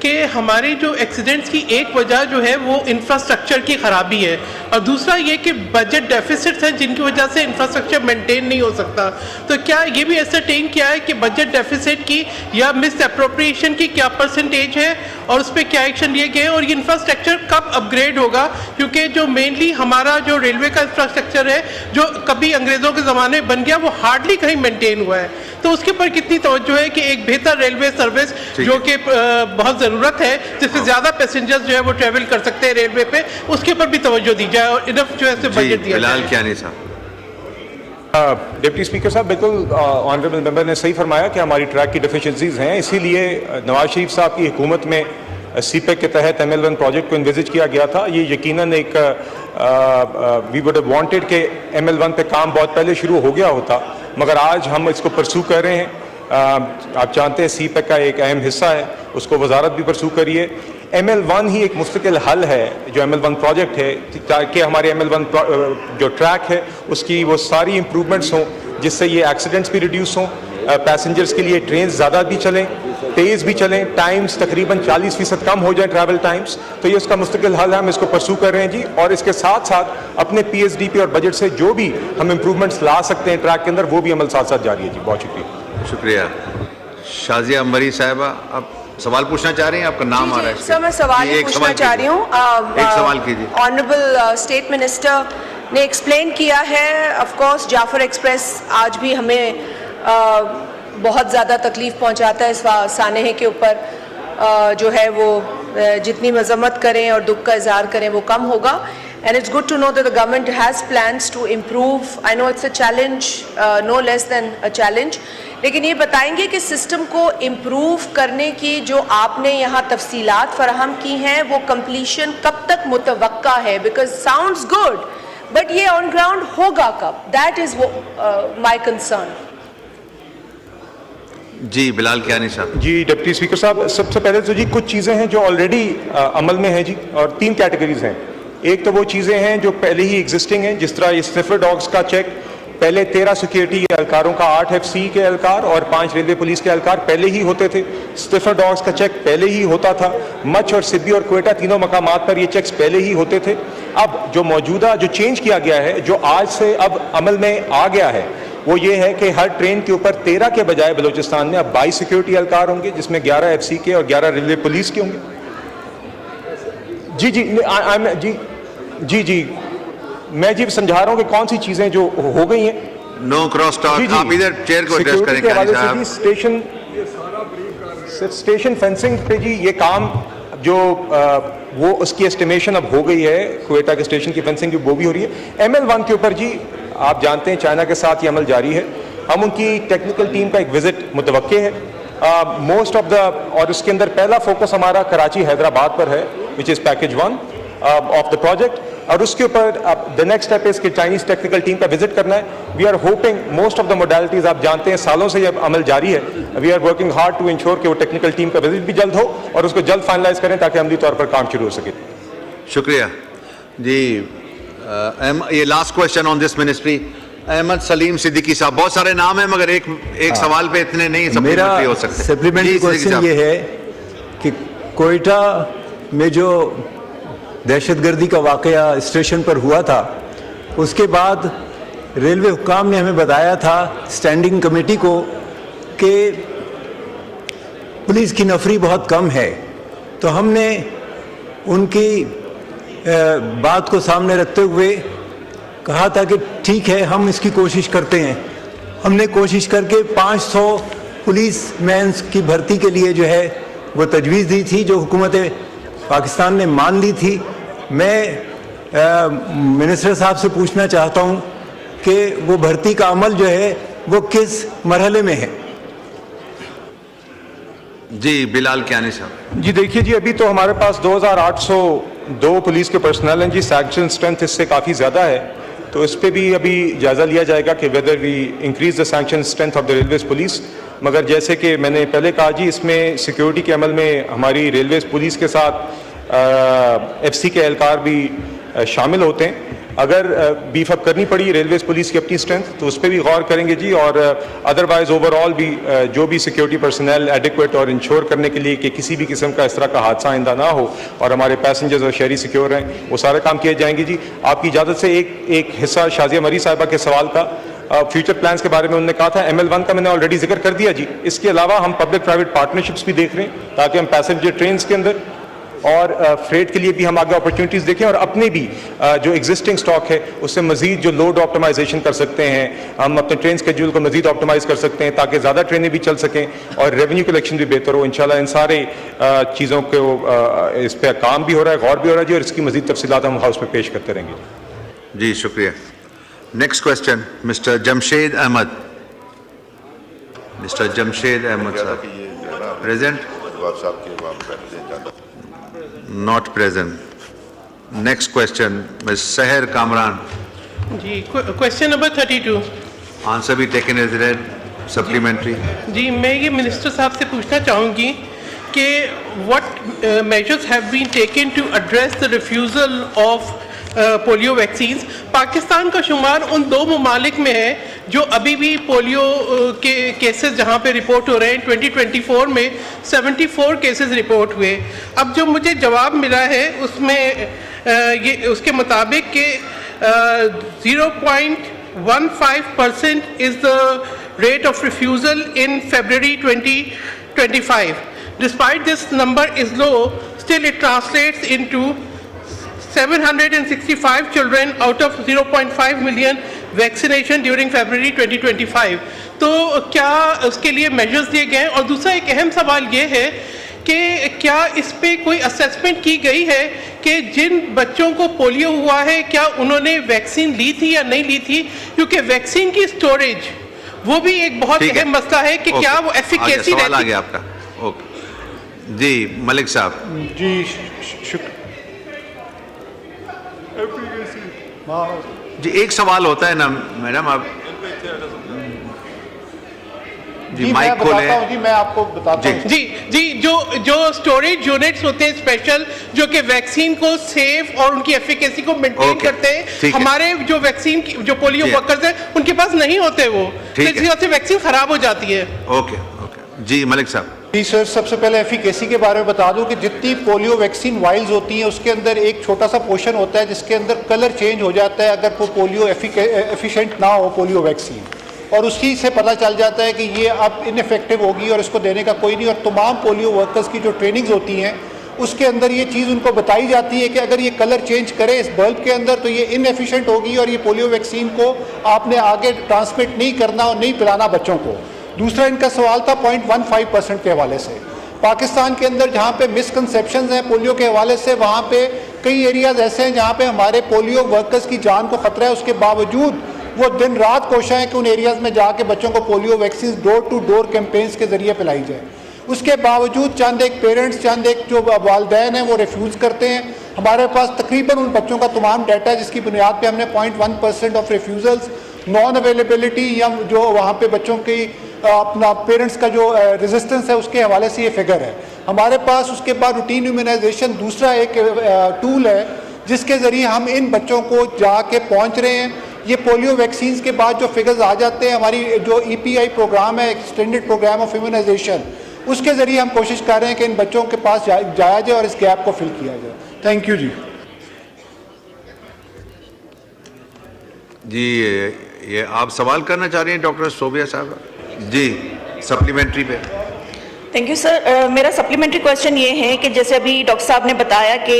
Speaker 13: कि हमारे जो एक्सीडेंट्स की एक वजह जो है वो इंफ्रास्ट्रक्चर की ख़राबी है और दूसरा ये कि बजट डेफिसिट्स हैं जिनकी वजह से इंफ्रास्ट्रक्चर मेंटेन नहीं हो सकता। तो क्या ये भी एसरटेन किया है कि बजट डेफिसिट की या मिस अप्रोप्रिएशन की क्या परसेंटेज है और उस पर क्या एक्शन लिए गए और ये इंफ्रास्ट्रक्चर कब अपग्रेड होगा? क्योंकि जो मेनली हमारा जो रेलवे का इंफ्रास्ट्रक्चर है जो कभी अंग्रेज़ों के ज़माने में बन गया वो हार्डली कहीं मेंटेन हुआ है, तो उसके ऊपर कितनी तवज्जो है कि एक बेहतर रेलवे सर्विस जो कि बहुत ज़रूरत है जिससे ज़्यादा पैसेंजर्स जो है वो ट्रैवल कर सकते हैं रेलवे पे, उसके ऊपर भी तवज्जो दी जाए और इनफ जो है बजट दिया
Speaker 1: बिलाल कियानी साहब।
Speaker 12: डिप्टी स्पीकर साहब, बिल्कुल ऑनरेबल मेंबर ने सही फरमाया कि हमारी ट्रैक की डिफिशेंसीज हैं, इसीलिए नवाज शरीफ साहब की हुकूमत में CPEC के तहत ML1 प्रोजेक्ट को इन्विजिट किया गया था। ये यकीनन एक वी वुड हैव वांटेड कि ML1 पे काम बहुत पहले शुरू हो गया होता, मगर आज हम इसको परसू कर रहे हैं। आप जानते हैं CPEC का एक अहम हिस्सा है, उसको वजारत भी परसू करिए। ML1 ही एक मुस्तकिल हल है जो ML1 प्रोजेक्ट है, ताकि हमारे ML1 जो ट्रैक है उसकी वो सारी इम्प्रूवमेंट्स हों जिससे ये एक्सीडेंट्स भी रिड्यूस हों, पैसेंजर्स के लिए ट्रेन ज़्यादा भी चलें, तेज़ भी चलें, टाइम्स तकरीबन 40% कम हो जाए ट्रैवल टाइम्स। तो ये उसका मुस्तकिल हल है, हम इसको परसू कर रहे हैं जी और इसके साथ साथ अपने PSDP और बजट से जो भी हम इम्प्रूवमेंट्स ला सकते हैं ट्रैक के अंदर वो भी अमल साथ साथ जारी है जी। बहुत शुक्रिया।
Speaker 1: शुक्रिया। शाजिया अंबरी साहबा, आप सवाल पूछना चाह रही हैं? आपका नाम आ रहा है।
Speaker 14: सर, मैं सवाल पूछना चाह रही हूँ।
Speaker 1: एक सवाल कीजिए।
Speaker 14: ऑनरेबल स्टेट मिनिस्टर ने एक्सप्लेन किया है, ऑफ कोर्स जाफर एक्सप्रेस आज भी हमें बहुत ज़्यादा तकलीफ़ पहुँचाता है। इस सानहे के ऊपर जो है वो जितनी मजम्मत करें और दुख का इजहार करें वो कम होगा। And it's good to know that the government has plans to improve. I know it's a challenge, no less than a challenge. लेकिन ये बताएंगे कि सिस्टम को इम्प्रूव करने की जो आपने यहाँ तफसीलात फराहम की हैं वो कंप्लीशन कब तक मुतवक्का है? बिकॉज साउंड्स गुड बट ये ऑन ग्राउंड होगा कब? That is my concern.
Speaker 1: जी बिलाल कियानी साहब।
Speaker 12: जी डिप्टी स्पीकर साहब, सबसे पहले तो जी कुछ चीज़ें हैं जो ऑलरेडी अमल में हैं जी, और 3 कैटेगरीज हैं। एक तो वो चीज़ें हैं जो पहले ही एग्जिस्टिंग हैं, जिस तरह ये स्निफर डॉग्स का चेक पहले 13 सिक्योरिटी एहलकारों का 8 FC के एहलकार और 5 रेलवे पुलिस के एहलकार पहले ही होते थे। स्निफर डॉग्स का चेक पहले ही होता था। मच और सिब्बी और क्वेटा तीनों मकामात पर ये चेक्स पहले ही होते थे। अब जो मौजूदा जो चेंज किया गया है, जो आज से अब अमल में आ गया है, वो ये है कि हर ट्रेन के ऊपर 13 के बजाय बलूचिस्तान में अब 22 सिक्योरिटी एहलकार होंगे, जिसमें 11 FC के और 11 रेलवे पुलिस के होंगे। जी मैं जी समझा रहा हूँ कि कौन सी चीजें जो हो गई हैं।
Speaker 1: No cross talk. आप इधर चेयर को एड्रेस करें।
Speaker 12: जी स्टेशन फेंसिंग पे जी ये काम जो वो उसकी एस्टिमेशन अब हो गई है, क्वेटा के स्टेशन की फेंसिंग वो भी हो रही है। ML1 के ऊपर जी आप जानते हैं चाइना के साथ ये अमल जारी है, हम उनकी टेक्निकल टीम का एक विजिट मुतवक्के है मोस्ट ऑफ द, और उसके अंदर पहला फोकस हमारा कराची हैदराबाद पर है which is package 1 of the project, और उसके ऊपर अब द नेक्स्ट स्टेप इसके चाइनीज टेक्निकल टीम का विजिट करना है। We are hoping most of the modalities आप जानते हैं सालों से ये अमल जारी है, we are working hard to ensure कि वो टेक्निकल टीम का विजिट भी जल्द हो और उसको जल्द फाइनलाइज करें ताकि अमली तौर पर काम शुरू हो सके।
Speaker 1: शुक्रिया जी। ये last question on this ministry, Ahmed Saleem Siddiqui साहब, बहुत सारे नाम हैं मगर एक सवाल पे इतने नहीं सप्लीमेंट्री हो सकते।
Speaker 15: सप्लीमेंट्री क्वेश्चन ये है कि कोयटा में जो दहशतगर्दी का वाकया स्टेशन पर हुआ था, उसके बाद रेलवे हुक्काम ने हमें बताया था स्टैंडिंग कमेटी को कि पुलिस की नफरी बहुत कम है, तो हमने उनकी बात को सामने रखते हुए कहा था कि ठीक है हम इसकी कोशिश करते हैं। हमने कोशिश करके 500 पुलिस मैन्स की भर्ती के लिए जो है वो तजवीज़ दी थी, जो हुकूमत पाकिस्तान ने मान ली थी। मैं मिनिस्टर साहब से पूछना चाहता हूं कि वो भर्ती का अमल जो है वो किस मरहले में है।
Speaker 1: जी बिलाल कियानी साहब।
Speaker 12: जी देखिए जी, अभी तो हमारे पास 2802 पुलिस के पर्सनल हैं जी, सैंक्शन स्ट्रेंथ इससे काफ़ी ज़्यादा है, तो इस पर भी अभी जायज़ा लिया जाएगा कि whether we increase the sanction strength of the railways police. मगर जैसे कि मैंने पहले कहा जी, इसमें सिक्योरिटी के अमल में हमारी रेलवेज पुलिस के साथ FC के एहलकार भी शामिल होते हैं। अगर बीफ अप करनी पड़ी रेलवेज पुलिस की अपनी स्ट्रेंथ तो उस पर भी गौर करेंगे जी, और अदरवाइज ओवरऑल भी जो भी सिक्योरिटी पर्सनल एडिक्वेट और इंश्योर करने के लिए कि किसी भी किस्म का इस तरह का हादसा आइंदा ना हो और हमारे पैसेंजर्स और शहरी सिक्योर रहें, वो सारे काम किए जाएंगे जी। आपकी इजाज़त से एक हिस्सा शाजिया मरी साहिबा के सवाल का फ्यूचर प्लान्स के बारे में उन्होंने कहा था, ML1 का मैंने ऑलरेडी जिक्र कर दिया जी। इसके अलावा हम पब्लिक प्राइवेट पार्टनरशिप्स भी देख रहे हैं ताकि हम पैसेंजर ट्रेन के अंदर और फ्रेट के लिए भी हम आगे अपॉर्चुनिटीज़ देखें और अपने भी जो एग्जिस्टिंग स्टॉक है उससे मजीद जो लोड ऑप्टिमाइजेशन कर सकते हैं, हम अपने ट्रेन स्केड्यूल को मजीद ऑप्टिमाइज़ कर सकते हैं ताकि ज़्यादा ट्रेनें भी चल सकें और रेवेन्यू कलेक्शन भी बेहतर हो। इंशाल्लाह इन सारे चीज़ों को इस पर काम भी हो रहा है, गौर भी हो रहा है जी, और इसकी मजीद तफसीलात हम हाउस में पेश करते रहेंगे
Speaker 1: जी। शुक्रिया। Next question mister Jamshed Ahmed. Mister Jamshed Ahmed साहब present? Not present. Next question, Ms. Seher Kamran.
Speaker 13: जी, question number 32।
Speaker 1: Answer be taken as read. Supplementary.
Speaker 13: जी, मैं ये मिनिस्टर साहब से पूछना चाहूँगी कि what measures have been taken to address the refusal of polio vaccines. Pakistan का शुमार उन 2 ममालिक में है जो अभी भी पोलियो के केसेस जहाँ पे रिपोर्ट हो रहे हैं। 2024 में 74 केसेस रिपोर्ट हुए। अब जो मुझे जवाब मिला है उसमें ये उसके मुताबिक कि 0.15% is the rate of refusal in February 2025. Despite this number is low, still it translates into 765 children out of 0.5 million vaccination during February 2025. तो क्या उसके लिए मेजर्स दिए गए हैं? और दूसरा एक अहम सवाल ये है कि क्या इस पे कोई असेसमेंट की गई है कि जिन बच्चों को पोलियो हुआ है क्या उन्होंने वैक्सीन ली थी या नहीं ली थी? क्योंकि वैक्सीन की स्टोरेज वो भी एक बहुत अहम मसला है कि क्या वो एफिकेसी रहती है।
Speaker 1: आ गया आपका। ओके जी, मलिक साहब।
Speaker 5: जी
Speaker 1: जी एक सवाल होता है ना मैडम, आप जी माइक खोलें।
Speaker 5: जी मैं आपको बताता हूँ
Speaker 13: जी जो स्टोरेज यूनिट्स होते हैं स्पेशल जो कि वैक्सीन को सेफ और उनकी एफिकेसी को मेंटेन करते हैं, हमारे जो वैक्सीन जो पोलियो वर्कर्स हैं उनके पास नहीं होते वो, तो इसी वजह से वैक्सीन खराब हो जाती है।
Speaker 1: ओके जी मलिक साहब।
Speaker 5: जी सर, सबसे पहले एफिकेसी के बारे में बता दूं कि जितनी पोलियो वैक्सीन वाइल्स होती हैं उसके अंदर एक छोटा सा पोर्शन होता है जिसके अंदर कलर चेंज हो जाता है अगर वो पोलियो एफिशिएंट ना हो पोलियो वैक्सीन, और उसी से पता चल जाता है कि ये अब इनफेक्टिव होगी और इसको देने का कोई नहीं। और तमाम पोलियो वर्कर्स की जो ट्रेनिंग्स होती हैं उसके अंदर ये चीज़ उनको बताई जाती है कि अगर ये कलर चेंज करे इस बल्ब के अंदर तो ये इनएफिशिएंट होगी और ये पोलियो वैक्सीन को आपने आगे ट्रांसमिट नहीं करना और नहीं पिलाना बच्चों को। दूसरा इनका सवाल था 0.15% के हवाले से। पाकिस्तान के अंदर जहाँ पे मिसकंसेप्शंस हैं पोलियो के हवाले से, वहाँ पे कई एरियाज़ ऐसे हैं जहाँ पे हमारे पोलियो वर्कर्स की जान को ख़तरा है, उसके बावजूद वो दिन रात कोशिश है कि उन एरियाज़ में जाके बच्चों को polio vaccine door to door campaigns के ज़रिए पिलाई जाए। उसके बावजूद चंद एक पेरेंट्स, चंद एक जो वालदैन हैं वो रिफ्यूज़ करते हैं। हमारे पास तकरीबन उन बच्चों का तमाम डाटा है जिसकी बुनियाद पे हमने 0.1% ऑफ रिफ्यूज़ल्स, नॉन अवेलेबिलिटी या जो वहाँ पे बच्चों की अपना पेरेंट्स का जो रेजिस्टेंस है उसके हवाले से ये फिगर है हमारे पास। उसके बाद रूटीन इम्यूनाइजेशन दूसरा एक टूल है जिसके ज़रिए हम इन बच्चों को जाके पहुँच रहे हैं। ये पोलियो वैक्सीन के बाद जो फिगर्स आ जाते हैं, हमारी जो EPI प्रोग्राम है, एक्सटेंडेड प्रोग्राम ऑफ इम्यूनाइजेशन, उसके ज़रिए हम कोशिश कर रहे हैं कि इन बच्चों के पास जाया जाए और इस गैप को फिल किया जाए। थैंक यू जी।
Speaker 1: जी ये आप सवाल करना चाह रही हैं डॉक्टर सोबिया साहब? जी सप्लीमेंट्री पे।
Speaker 4: Thank you sir. मेरा सप्लीमेंट्री क्वेश्चन ये है कि जैसे अभी डॉक्टर साहब ने बताया कि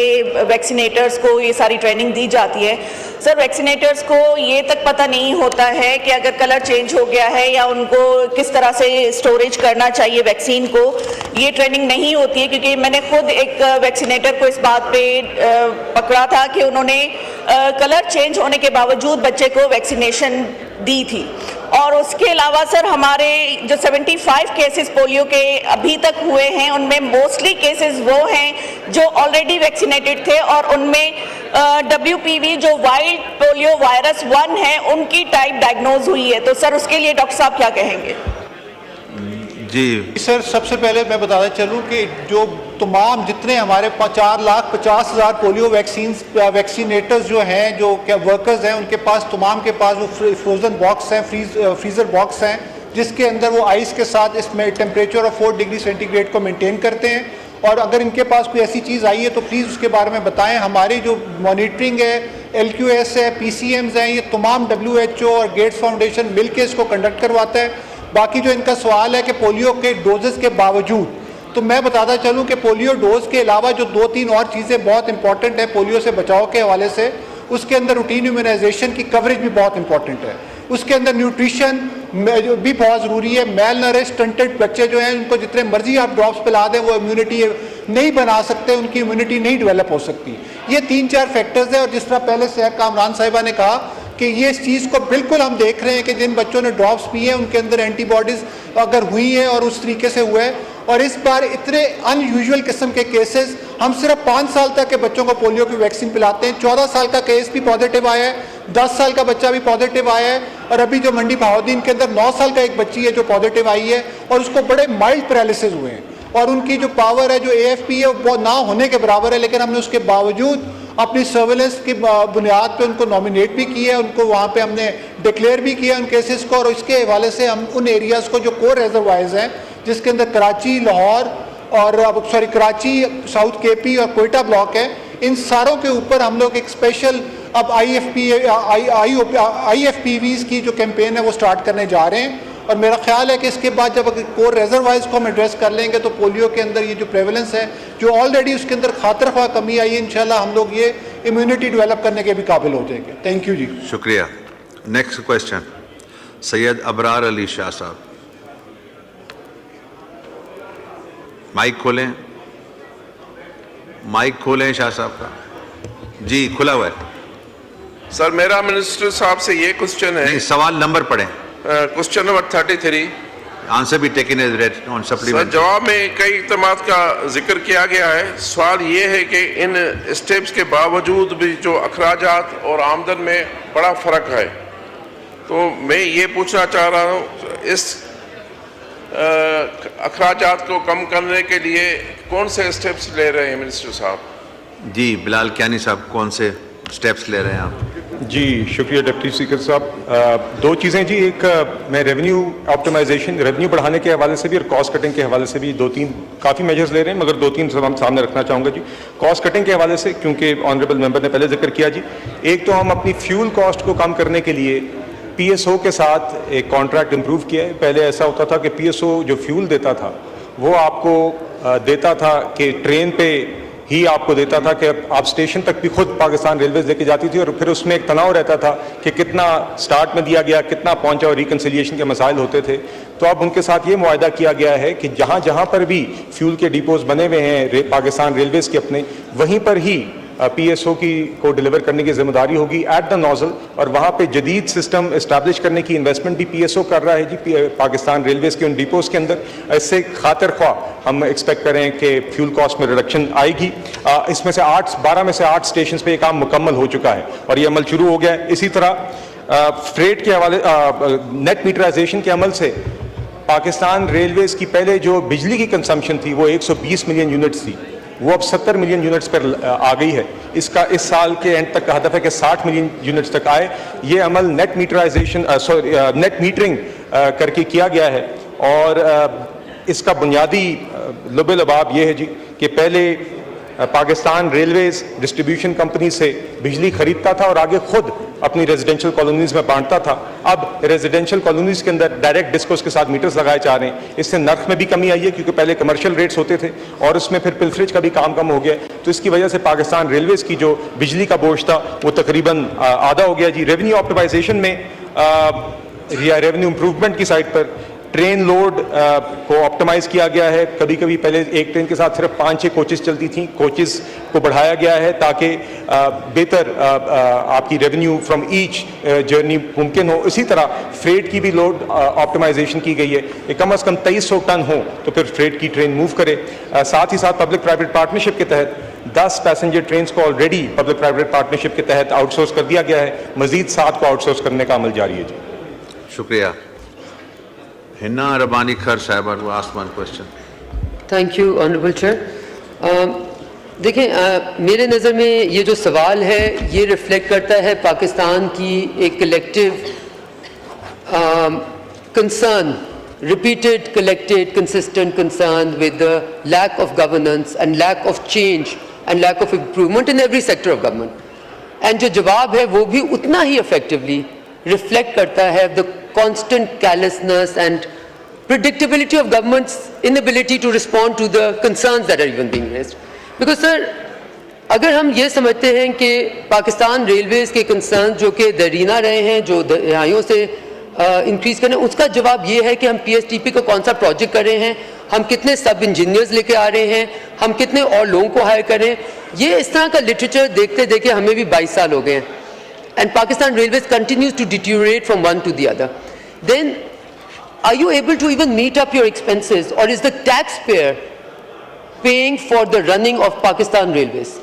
Speaker 4: वैक्सीनेटर्स को ये सारी ट्रेनिंग दी जाती है, सर वैक्सीनेटर्स को ये तक पता नहीं होता है कि अगर कलर चेंज हो गया है या उनको किस तरह से स्टोरेज करना चाहिए वैक्सीन को, ये ट्रेनिंग नहीं होती है। क्योंकि मैंने खुद एक वैक्सीनेटर को इस बात पे पकड़ा था कि उन्होंने कलर चेंज होने के बावजूद बच्चे को वैक्सीनेशन दी थी। और उसके अलावा सर हमारे जो 75 केसेस पोलियो के अभी तक हुए हैं उनमें मोस्टली केसेस वो हैं जो ऑलरेडी वैक्सीनेटेड थे और उनमें WPV जो वाइल्ड पोलियो वायरस 1 है उनकी टाइप डायग्नोज हुई है। तो सर उसके लिए डॉक्टर साहब क्या कहेंगे?
Speaker 1: जी
Speaker 5: सर, सबसे पहले मैं बताना चलूँ कि जो तमाम जितने हमारे 4,50,000 पोलियो वैक्सीनेटर्स जो हैं, जो क्या वर्कर्स हैं, उनके पास तमाम के पास वो फ्रोज़न बॉक्स हैं, फ्रीज़र बॉक्स हैं जिसके अंदर वो आइस के साथ इसमें टेम्परेचर ऑफ 4 डिग्री सेंटीग्रेड को मेंटेन करते हैं। और अगर इनके पास कोई ऐसी चीज़ आई है तो प्लीज़ उसके बारे में बताएं। हमारी जो मॉनिटरिंग है, LQS है, PCMs हैं, ये तमाम WHO और गेट्स फाउंडेशन मिल के इसको कंडक्ट करवाता है। बाकी जो इनका सवाल है कि पोलियो के डोजेस के बावजूद, तो मैं बताता चलूं कि पोलियो डोज के अलावा जो 2-3 और चीज़ें बहुत इंपॉर्टेंट है पोलियो से बचाव के हवाले से, उसके अंदर रूटीन इम्यूनाइजेशन की कवरेज भी बहुत इंपॉर्टेंट है। उसके अंदर न्यूट्रिशन भी बहुत ज़रूरी है। मेल नरिश स्टंटेड बच्चे जो हैं उनको जितने मर्जी आप ड्रॉप्स पिला दें वो इम्यूनिटी नहीं बना सकते, उनकी इम्यूनिटी नहीं डेवलप हो सकती। ये 3-4 फैक्टर्स हैं। और जिस तरह पहले से कामरान साहिबा ने कहा कि ये इस चीज़ को बिल्कुल हम देख रहे हैं कि जिन बच्चों ने ड्रॉप्स पिए हैं उनके अंदर एंटीबॉडीज़ अगर हुई हैं और उस तरीके से हुआ है। और इस बार इतने अनयूजुअल किस्म के केसेस, हम सिर्फ 5 साल तक के बच्चों को पोलियो की वैक्सीन पिलाते हैं। 14 साल का केस भी पॉजिटिव आया है, 10 साल का बच्चा भी पॉजिटिव आया है, और अभी जो मंडी बहाउद्दीन के अंदर 9 साल का एक बच्ची है जो पॉजिटिव आई है और उसको बड़े माइल्ड पैरालिसिस हुए हैं और उनकी जो पावर है, जो AFP है, वो ना होने के बराबर है। लेकिन हमने उसके बावजूद अपनी सर्वेलेंस की बुनियाद पे उनको नॉमिनेट भी किया है, उनको वहाँ पे हमने डिक्लेयर भी किया उन केसेस को। और इसके हवाले से हम उन एरियाज़ को जो कोर रिजर्वायर्स हैं जिसके अंदर कराची, लाहौर और कराची, साउथ KP और कोयटा ब्लॉक है, इन सारों के ऊपर हम लोग एक स्पेशल अब IFPVs की जो कैंपेन है वो स्टार्ट करने जा रहे हैं। और मेरा ख्याल है कि इसके बाद जब अगर कोर रिजर्वायर्स को हम एड्रेस कर लेंगे तो पोलियो के अंदर ये जो प्रेवलेंस है, जो ऑलरेडी उसके अंदर खातिर ख्वाह कमी आई है, इंशाल्लाह हम लोग ये इम्यूनिटी डेवलप करने के भी काबिल हो जाएंगे। थैंक यू जी।
Speaker 1: शुक्रिया। नेक्स्ट क्वेश्चन सैयद अबरार अली शाह साहब। माइक खोलें, माइक खोलें शाह साहब का। जी खुला हुआ है
Speaker 16: सर। मेरा मिनिस्टर साहब से ये क्वेश्चन है।
Speaker 1: नहीं, सवाल नंबर पढ़ें।
Speaker 16: Question number 33।
Speaker 1: Answer be taken as read on supplement.
Speaker 16: जवाब में कई इक़दामात का जिक्र किया गया है। सवाल ये है कि इन स्टेप्स के बावजूद भी जो अखराजात और आमदन में बड़ा फ़र्क है, तो मैं ये पूछना चाह रहा हूँ इस अखराजात को कम करने के लिए कौन से स्टेप्स ले रहे हैं मिनिस्टर साहब?
Speaker 1: जी बिलाल कियानी साहब, कौन से स्टेप्स ले रहे हैं आप?
Speaker 12: जी शुक्रिया डिप्टी स्पीकर साहब। 2 चीज़ें जी, एक मैं रेवेन्यू ऑप्टिमाइजेशन, रेवेन्यू बढ़ाने के हवाले से भी और कॉस्ट कटिंग के हवाले से भी 2-3 काफ़ी मेजर्स ले रहे हैं, मगर 2-3 सब हम सामने रखना चाहूँगा जी। कॉस्ट कटिंग के हवाले से, क्योंकि ऑनरेबल मेंबर ने पहले जिक्र किया जी, एक तो हम अपनी फ्यूल कॉस्ट को कम करने के लिए PSO के साथ एक कॉन्ट्रैक्ट इम्प्रूव किया है। पहले ऐसा होता था कि PSO जो फ्यूल देता था वो आपको देता था कि ट्रेन पे ही आपको देता था कि आप स्टेशन तक भी खुद पाकिस्तान रेलवेज लेके जाती थी, और फिर उसमें एक तनाव रहता था कि कितना स्टार्ट में दिया गया, कितना पहुंचा, और रिकन्सिलिएशन के मसाइल होते थे। तो अब उनके साथ ये मुआहदा किया गया है कि जहां जहां पर भी फ्यूल के डिपोज बने हुए हैं पाकिस्तान रेलवेज के अपने, वहीं पर ही PSO को डिलीवर करने की जिम्मेदारी होगी एट द नोजल, और वहाँ पे जदीद सिस्टम इस्टेब्लिश करने की इन्वेस्टमेंट भी PSO कर रहा है जी पाकिस्तान रेलवेज के उन डिपोज के अंदर। इससे खातिर ख्वाह हम एक्सपेक्ट करें कि फ्यूल कॉस्ट में रिडक्शन आएगी। इसमें से 12 में से 8 स्टेशन पे ये काम मुकम्मल हो चुका है और ये अमल शुरू हो गया है। इसी तरह फ्रेट के हवाले नेट मीटराइजेशन के अमल से पाकिस्तान रेलवेज की पहले जो बिजली की कंजम्पशन थी वो 120 मिलियन यूनिट्स थी, वो अब 70 मिलियन यूनिट्स पर आ गई है। इसका इस साल के एंड तक का हदफ है कि 60 मिलियन यूनिट्स तक आए। ये अमल नेट मीटरिंग करके किया गया है, और इसका बुनियादी लुब लबाब ये है जी कि पहले पाकिस्तान रेलवेज डिस्ट्रीब्यूशन कंपनी से बिजली खरीदता था और आगे खुद अपनी रेजिडेंशियल कॉलोनीज में बांटता था। अब रेजिडेंशियल कॉलोनीज के अंदर डायरेक्ट डिस्कोस के साथ मीटर्स लगाए जा रहे हैं। इससे नर्ख में भी कमी आई है, क्योंकि पहले कमर्शियल रेट्स होते थे और उसमें फिर पिलफरेज का भी काम कम हो गया। तो इसकी वजह से पाकिस्तान रेलवेज की जो बिजली का बोझ था वो तकरीबन आधा हो गया जी। रेवेन्यू ऑप्टिमाइजेशन में या रेवेन्यू इंप्रूवमेंट की साइड पर ट्रेन लोड को ऑप्टिमाइज किया गया है। कभी कभी पहले एक ट्रेन के साथ सिर्फ 5-6 कोचेस चलती थी, कोचेस को बढ़ाया गया है ताकि बेहतर आपकी रेवेन्यू फ्रॉम ईच जर्नी मुमकिन हो। इसी तरह फ्रेट की भी लोड ऑप्टिमाइजेशन की गई है कि कम से कम 2300 टन हो तो फिर फ्रेट की ट्रेन मूव करे। साथ ही साथ पब्लिक प्राइवेट पार्टनरशिप के तहत 10 पैसेंजर ट्रेन को ऑलरेडी पब्लिक प्राइवेट पार्टनरशिप के तहत आउटसोर्स कर दिया गया है। मजीद 7 को आउटसोर्स करने का अमल जारी है जी।
Speaker 1: शुक्रिया। हिन्ना रबानी खर साहब will ask one question.
Speaker 17: Thank you honourable chair. देखिए, मेरे नज़र में ये जो सवाल है ये रिफ्लेक्ट करता है पाकिस्तान की एक collective concern, repeated, collected, consistent concern with the lack of governance and lack of change and lack of improvement in every sector of government. And जो जवाब है वो भी उतना ही effectively reflect करता है the constant callousness and predictability of government's inability to respond to the concerns that are even being raised. Because sir, अगर हम ये समझते हैं कि पाकिस्तान रेलवेज के कंसर्न जो कि दरीना रहे हैं, जो दहाइयों से इंक्रीज करें, उसका जवाब ये है कि हम PSTP का कौन सा प्रोजेक्ट कर रहे हैं, हम कितने सब इंजीनियर्स लेके आ रहे हैं, हम कितने और लोगों को हायर करें। ये इस तरह का लिटरेचर देखते देखते हमें भी 22 साल हो गए हैं। And Pakistan Railways continues to deteriorate from one to the other. Then, are you able to even meet up your expenses, or is the taxpayer paying for the running of Pakistan Railways?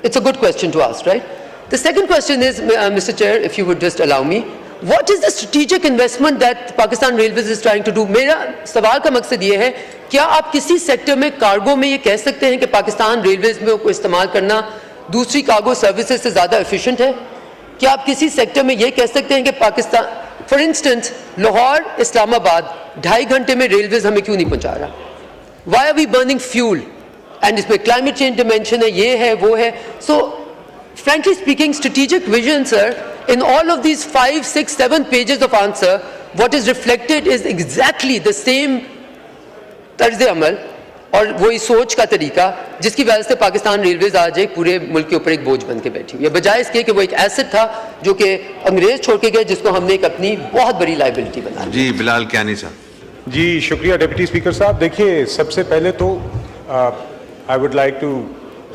Speaker 17: It's a good question to ask, right? The second question is, Mr. Chair, if you would just allow me, what is the strategic investment that Pakistan Railways is trying to do? मेरा सवाल का मकसद ये है, क्या आप किसी sector में कार्गो में ये कह सकते हैं कि पाकिस्तान रेलवेज में को इस्तेमाल करना दूसरी कार्गो सर्विसेज से ज़्यादा एफिशिएंट है? क्या आप किसी सेक्टर में ये कह सकते हैं कि पाकिस्तान, फॉर इंस्टेंस, लाहौर इस्लामाबाद 2.5 घंटे में रेलवेज हमें क्यों नहीं पहुंचा रहा? Why are we burning fuel? And इसमें क्लाइमेट चेंज डिमेंशन है, ये है, वो है। सो frankly speaking, strategic vision, sir, in all of these 5, 6, 7 pages of answer, what is reflected is exactly the same तर्ज अमल और वही सोच का तरीका जिसकी वजह से पाकिस्तान रेलवेज आज एक पूरे मुल्क के ऊपर एक बोझ बन के बैठी हुई है, बजाय इसके कि वो एक एसेट था जो कि अंग्रेज छोड़ के गए, जिसको हमने एक अपनी बहुत बड़ी लायबिलिटी बना ली।
Speaker 1: जी बिलाल कियानी साहब।
Speaker 12: जी शुक्रिया डिप्टी स्पीकर साहब। देखिए, सबसे पहले तो I would like to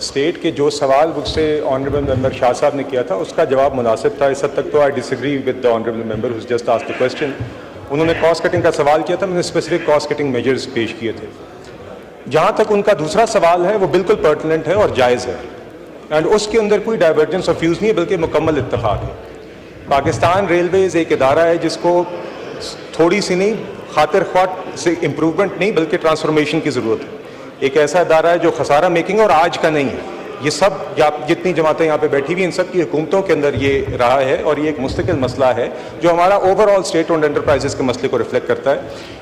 Speaker 12: state के जो सवाल मुझसे ऑनरेबल मेंबर शाह साहब ने किया था उसका जवाब मुनासिब था। इस हद तक तो I disagree with the honourable member who's just asked the question. उन्होंने कॉस्ट कटिंग का सवाल किया था, मैंने स्पेसिफिक कॉस्ट कटिंग मेजर्स पेश किए थे। जहाँ तक उनका दूसरा सवाल है वो बिल्कुल पर्टिनेंट है और जायज़ है, एंड उसके अंदर कोई डाइवर्जेंस ऑफ व्यूज़ नहीं है बल्कि मुकम्मल इत्तेफाक है। पाकिस्तान रेलवेज़ एक इदारा है जिसको थोड़ी सी नहीं, खातिर ख्वाह से इम्प्रूवमेंट नहीं बल्कि ट्रांसफॉर्मेशन की ज़रूरत है। एक ऐसा इदारा है जो खसारा मेकिंग और आज का नहीं है। ये सब जितनी जमातें यहाँ पे बैठी हुई इन सब की हुकूमतों के अंदर ये रहा है और ये एक मुस्तकिल मसला है जो हमारा ओवरऑल स्टेट ओन्ड एंटरप्राइजेस के मसले को रिफ्लेक्ट करता है।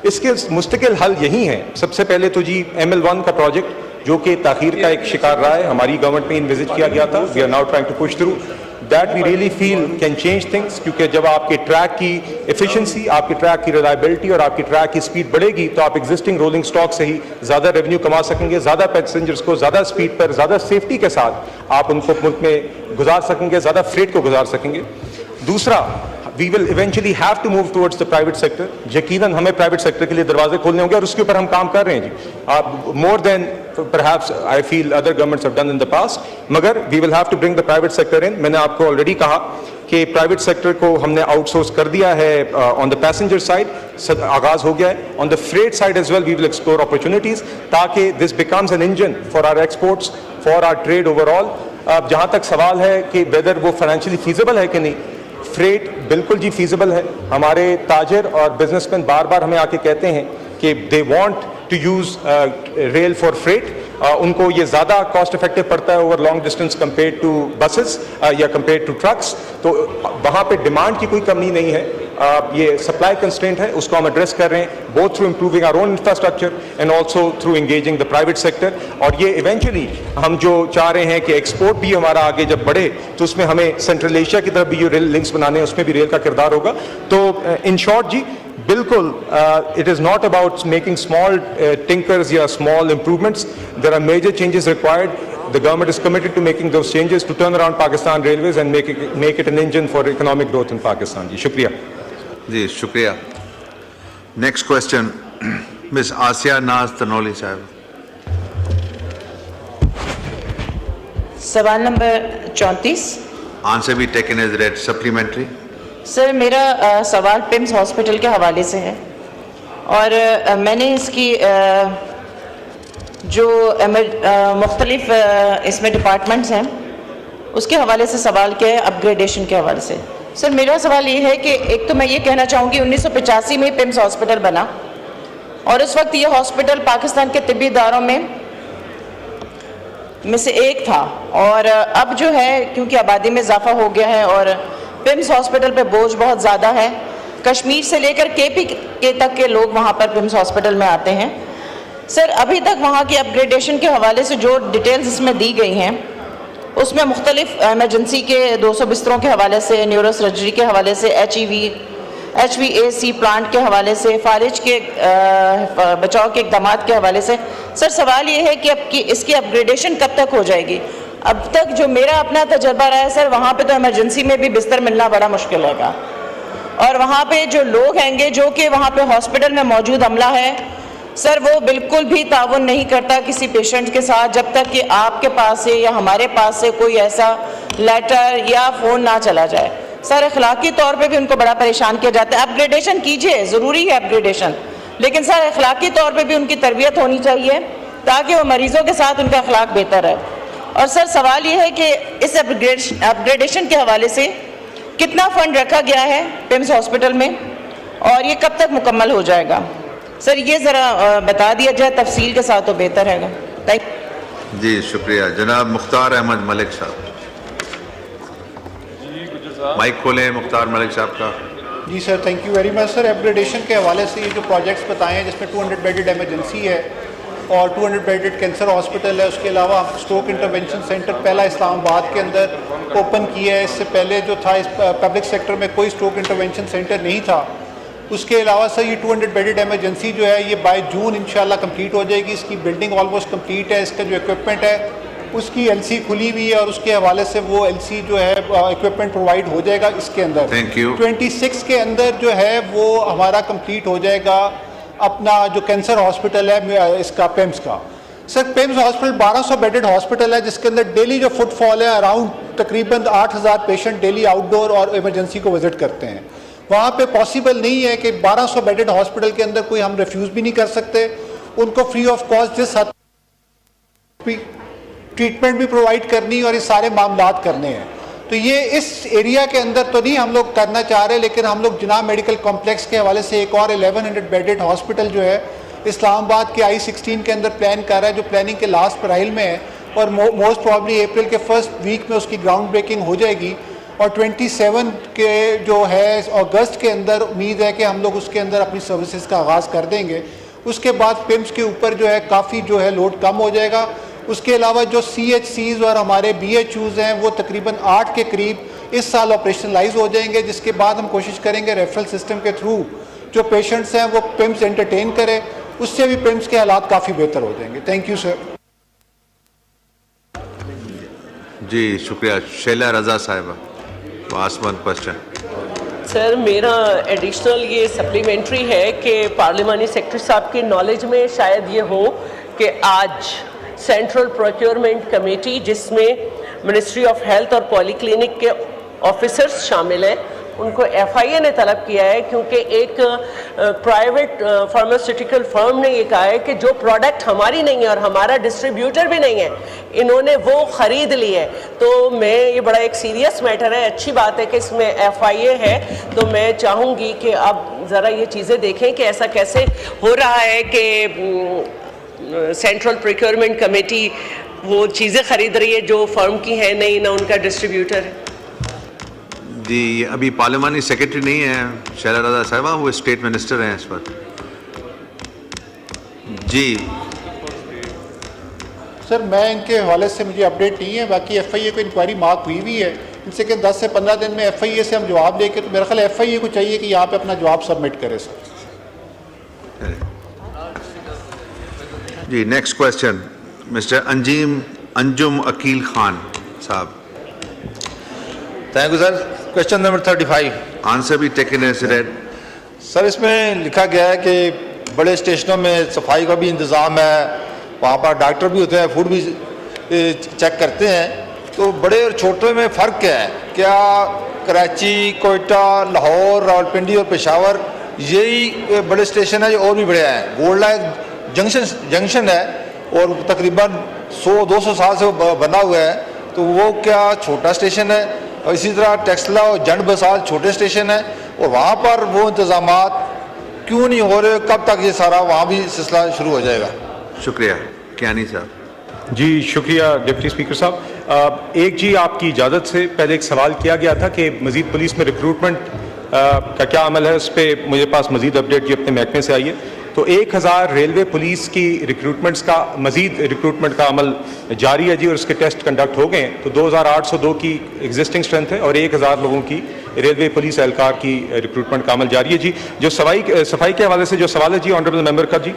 Speaker 12: इसके मुस्तकिल हल यही है। सबसे पहले तो जी ML1 का प्रोजेक्ट जो कि ताखीर का एक शिकार रहा है, हमारी गवर्नमेंट में इन्विजिट किया गया था, we are now trying to push through. That we really feel can change things, क्योंकि जब आपके ट्रैक की एफिशिएंसी, आपके ट्रैक की रिलायबिलिटी और आपकी ट्रैक की स्पीड बढ़ेगी तो आप एग्जिस्टिंग रोलिंग स्टॉक से ही ज़्यादा रेवेन्यू कमा सकेंगे, ज़्यादा पैसेंजर्स को ज़्यादा स्पीड पर, ज़्यादा सेफ्टी के साथ आप उनको मुल्क में गुजार सकेंगे, ज़्यादा फ्रेट को गुजार सकेंगे। दूसरा, we will eventually have to move towards the private sector. यकीनन हमें प्राइवेट सेक्टर के लिए दरवाजे खोलने होंगे और उसके ऊपर हम काम कर रहे हैं जी, more than perhaps I feel other governments have done in the past, मगर we will have to bring the private sector in. मैंने आपको ऑलरेडी कहा कि प्राइवेट सेक्टर को हमने आउटसोर्स कर दिया है ऑन द पैसेंजर साइड, आगाज हो गया है। On the freight side as well we will explore opportunities ताकि this becomes an engine for our exports, for our trade overall. जहाँ तक सवाल है कि वेदर वो फाइनेंशियली फीजिबल है कि नहीं, फ्रेट बिल्कुल जी फीजिबल है। हमारे ताजर और बिजनेसमैन बार बार हमें आके कहते हैं कि they want to use rail for freight, उनको ये ज़्यादा कॉस्ट इफेक्टिव पड़ता है over long distance compare to buses या कंपेयर टू ट्रक्स, तो वहाँ पे डिमांड की कोई कमी नहीं है। ये सप्लाई कंस्ट्रेंट है, उसको हम एड्रेस कर रहे हैं both through improving our own infrastructure and also through engaging the private sector. और ये इवेंचुअली हम जो चाह रहे हैं कि एक्सपोर्ट भी हमारा आगे जब बढ़े तो उसमें हमें सेंट्रल एशिया की तरफ भी जो रेल लिंक्स बनाने हैं उसमें भी रेल का किरदार होगा। तो इन शॉर्ट जी बिल्कुल, it is not about making small tinkers या small improvements, there are major changes required. The government is committed to making those changes to turn around Pakistan Railways and make it an engine for economic growth in Pakistan. जी शुक्रिया।
Speaker 1: जी शुक्रिया। Next question miss आसिया नाज तनोली साहब।
Speaker 8: सवाल नंबर 34।
Speaker 1: Answer be taken as read. Supplementary.
Speaker 8: Sir मेरा सवाल PIMS hospital के हवाले से है और मैंने इसकी जो मुख्तलिफ इसमें डिपार्टमेंट्स हैं उसके हवाले से सवाल किया है, अपग्रेडेशन के हवाले से। सर मेरा सवाल ये है कि एक तो मैं ये कहना चाहूँगी 1985 में पिम्स हॉस्पिटल बना और उस वक्त ये हॉस्पिटल पाकिस्तान के तिब्बी इदारों में से एक था और अब जो है क्योंकि आबादी में इजाफा हो गया है और पिम्स हॉस्पिटल पे बोझ बहुत ज़्यादा है, कश्मीर से लेकर केपी के तक के लोग वहाँ पर पिम्स हॉस्पिटल में आते हैं। सर अभी तक वहाँ की अपग्रेडेशन के हवाले से जो डिटेल्स इसमें दी गई हैं उसमें मुख्तलिफ एमरजेंसी के 200 बिस्तरों के हवाले से, न्यूरो सर्जरी के हवाले से, HVAC प्लांट के हवाले से, फालिज के बचाव के इक़दाम के हवाले से। सर सवाल ये है कि अब की इसकी अपग्रेडेशन कब तक हो जाएगी? अब तक जो मेरा अपना तजर्बा रहा है सर, वहाँ पे तो इमरजेंसी में भी बिस्तर मिलना बड़ा मुश्किल होगा और वहाँ पे जो लोग हैंगे जो कि वहाँ पे हॉस्पिटल में मौजूद अमला है सर वो बिल्कुल भी ताउन नहीं करता किसी पेशेंट के साथ जब तक कि आपके पास से या हमारे पास से कोई ऐसा लेटर या फ़ोन ना चला जाए। सर अखलाकी तौर पे भी उनको बड़ा परेशान किया जाता है। अपग्रेडेशन कीजिए, ज़रूरी है अपग्रेडेशन, लेकिन सर अखलाकी तौर पे भी उनकी तरबियत होनी चाहिए ताकि वो मरीज़ों के साथ उनका अखलाक बेहतर है। और सर सवाल ये है कि इस अपग्रेडेशन के हवाले से कितना फ़ंड रखा गया है पिम्स हॉस्पिटल में और ये कब तक मुकम्मल हो जाएगा? सर ये ज़रा बता दिया जाए तफसील के साथ तो बेहतर है।
Speaker 1: जी शुक्रिया। जनाब मुख्तार अहमद मलिक साहब, माइक खोलें मुख्तार मलिक साहब का।
Speaker 5: जी sir, thank you very much sir. Upgradation के हवाले से ये जो प्रोजेक्ट्स बताए हैं जिसमें 200 बेडेड एमरजेंसी है और 200 बेडेड कैंसर हॉस्पिटल है, उसके अलावा स्ट्रोक इंटरवेंशन सेंटर पहला इस्लामाबाद के अंदर ओपन किया है। इससे पहले जो था इस पब्लिक सेक्टर में कोई स्ट्रोक इंटरवेंशन सेंटर नहीं था। उसके अलावा सर ये 200 बेडेड एमरजेंसी जो है ये बाय जून इंशाल्लाह कंप्लीट हो जाएगी। इसकी बिल्डिंग ऑलमोस्ट कंप्लीट है, इसका जो इक्विपमेंट है उसकी LC खुली हुई है और उसके हवाले से वो LC जो है इक्विपमेंट प्रोवाइड हो जाएगा इसके अंदर।
Speaker 1: Thank you.
Speaker 5: 26 के अंदर जो है वो हमारा कंप्लीट हो जाएगा अपना जो कैंसर हॉस्पिटल है इसका पिम्स का। Sir PIMS hospital 1200 bedded hospital है जिसके अंदर डेली जो फुटफॉल है अराउंड तकरीबन 8000 पेशेंट डेली आउटडोर और इमरजेंसी को विजिट करते हैं। वहाँ पे पॉसिबल नहीं है कि 1200 बेडेड हॉस्पिटल के अंदर कोई हम रिफ्यूज़ भी नहीं कर सकते, उनको फ्री ऑफ कॉस्ट जिस हद ट्रीटमेंट भी प्रोवाइड करनी और ये सारे मामलात करने हैं। तो ये इस एरिया के अंदर तो नहीं हम लोग करना चाह रहे, लेकिन हम लोग जनाब मेडिकल कॉम्प्लेक्स के हवाले से एक और 1100 बेडेड हॉस्पिटल जो है इस्लामाबाद के I-16 के अंदर प्लान कर रहा है, जो प्लानिंग के लास्ट पढ़ाई में है और मोस्ट प्रॉब्ली अप्रैल के फर्स्ट वीक में उसकी ग्राउंड ब्रेकिंग हो जाएगी और 27 के जो है अगस्त के अंदर उम्मीद है कि हम लोग उसके अंदर अपनी सर्विसेज का आगाज़ कर देंगे। उसके बाद पिम्स के ऊपर जो है काफ़ी जो है लोड कम हो जाएगा। उसके अलावा जो CHCs और हमारे BHUs हैं वो तकरीबन 8 के करीब इस साल ऑपरेशनलाइज हो जाएंगे, जिसके बाद हम कोशिश करेंगे रेफरल सिस्टम के थ्रू जो पेशेंट्स हैं वो पिम्स एंटरटेन करें, उससे भी पिम्स के हालात काफ़ी बेहतर हो जाएंगे। Thank you sir.
Speaker 1: जी शुक्रिया। शैला रजा साहिबा, आस्क वन क्वेश्चन।
Speaker 9: सर मेरा एडिशनल ये सप्लीमेंट्री है कि पार्लिमानी सेक्रेटरी साहब के नॉलेज में शायद ये हो कि आज सेंट्रल प्रोक्योरमेंट कमेटी जिसमें मिनिस्ट्री ऑफ हेल्थ और पॉलीक्लिनिक के ऑफिसर्स शामिल हैं, उनको एफआईए ने तलब किया है क्योंकि एक प्राइवेट फार्मास्यूटिकल फर्म ने ये कहा है कि जो प्रोडक्ट हमारी नहीं है और हमारा डिस्ट्रीब्यूटर भी नहीं है, इन्होंने वो ख़रीद ली है। तो मैं ये बड़ा एक सीरियस मैटर है, अच्छी बात है कि इसमें एफआईए है, तो मैं चाहूँगी कि आप ज़रा ये चीज़ें देखें कि ऐसा कैसे हो रहा है कि सेंट्रल प्रोक्योरमेंट कमेटी वो चीज़ें ख़रीद रही है जो फर्म की है नहीं, ना उनका डिस्ट्रीब्यूटर है।
Speaker 1: जी अभी पार्लिमानी सेक्रेटरी नहीं है शैला रजा साहिबा, वो स्टेट मिनिस्टर हैं इस वक्त। जी
Speaker 5: सर मैं इनके हवाले से मुझे अपडेट नहीं है, बाकी एफआईए को इंक्वायरी मार्क हुई हुई है, इनसे कि 10 से 15 दिन में एफआईए से हम जवाब देके, तो मेरा ख्याल एफआईए को चाहिए कि यहाँ पे अपना जवाब सबमिट करे सर।
Speaker 1: जी next question mister Anjum Aqeel Khan साहब।
Speaker 18: Thank you sir. Question number 35।
Speaker 1: Answer be taken as read.
Speaker 18: Sir इसमें लिखा गया है कि बड़े स्टेशनों में सफाई का भी इंतज़ाम है, वहाँ पर डॉक्टर भी होते हैं, फूड भी चेक करते हैं, तो बड़े और छोटे में फ़र्क क्या है? क्या कराची, कोयटा, लाहौर, रावलपिंडी और पेशावर यही बड़े स्टेशन है, और भी बड़े हैं? गोल्ड लाइक जंक्शन है और तकरीबन 100-200 साल से वो बना हुआ है, तो वो क्या छोटा स्टेशन है? और इसी तरह टेक्सला और जंड बसाल छोटे स्टेशन है, और वहाँ पर वो इंतज़ामात क्यों नहीं हो रहे? कब तक ये सारा वहाँ भी सिलसिला शुरू हो जाएगा? शुक्रिया।
Speaker 1: कियानी साहब।
Speaker 12: जी शुक्रिया डिप्टी स्पीकर साहब। एक जी आपकी इजाज़त से पहले एक सवाल किया गया था कि मज़ीद पुलिस में रिक्रूटमेंट का क्या अमल है, उस पर मुझे पास मज़ीद अपडेट जी अपने महकमे से आई है। तो 1000 रेलवे पुलिस की रिक्रूटमेंट्स का मज़ीद रिक्रूटमेंट का अमल जारी है जी, और उसके टेस्ट कंडक्ट हो गए हैं। तो 2802 की एग्जिस्टिंग स्ट्रेंथ है और 1000 लोगों की रेलवे पुलिस एहलकार की रिक्रूटमेंट का अमल जारी है जी। जो सफाई के हवाले से जो सवाल है जी ऑनरेबल मेंबर का जी,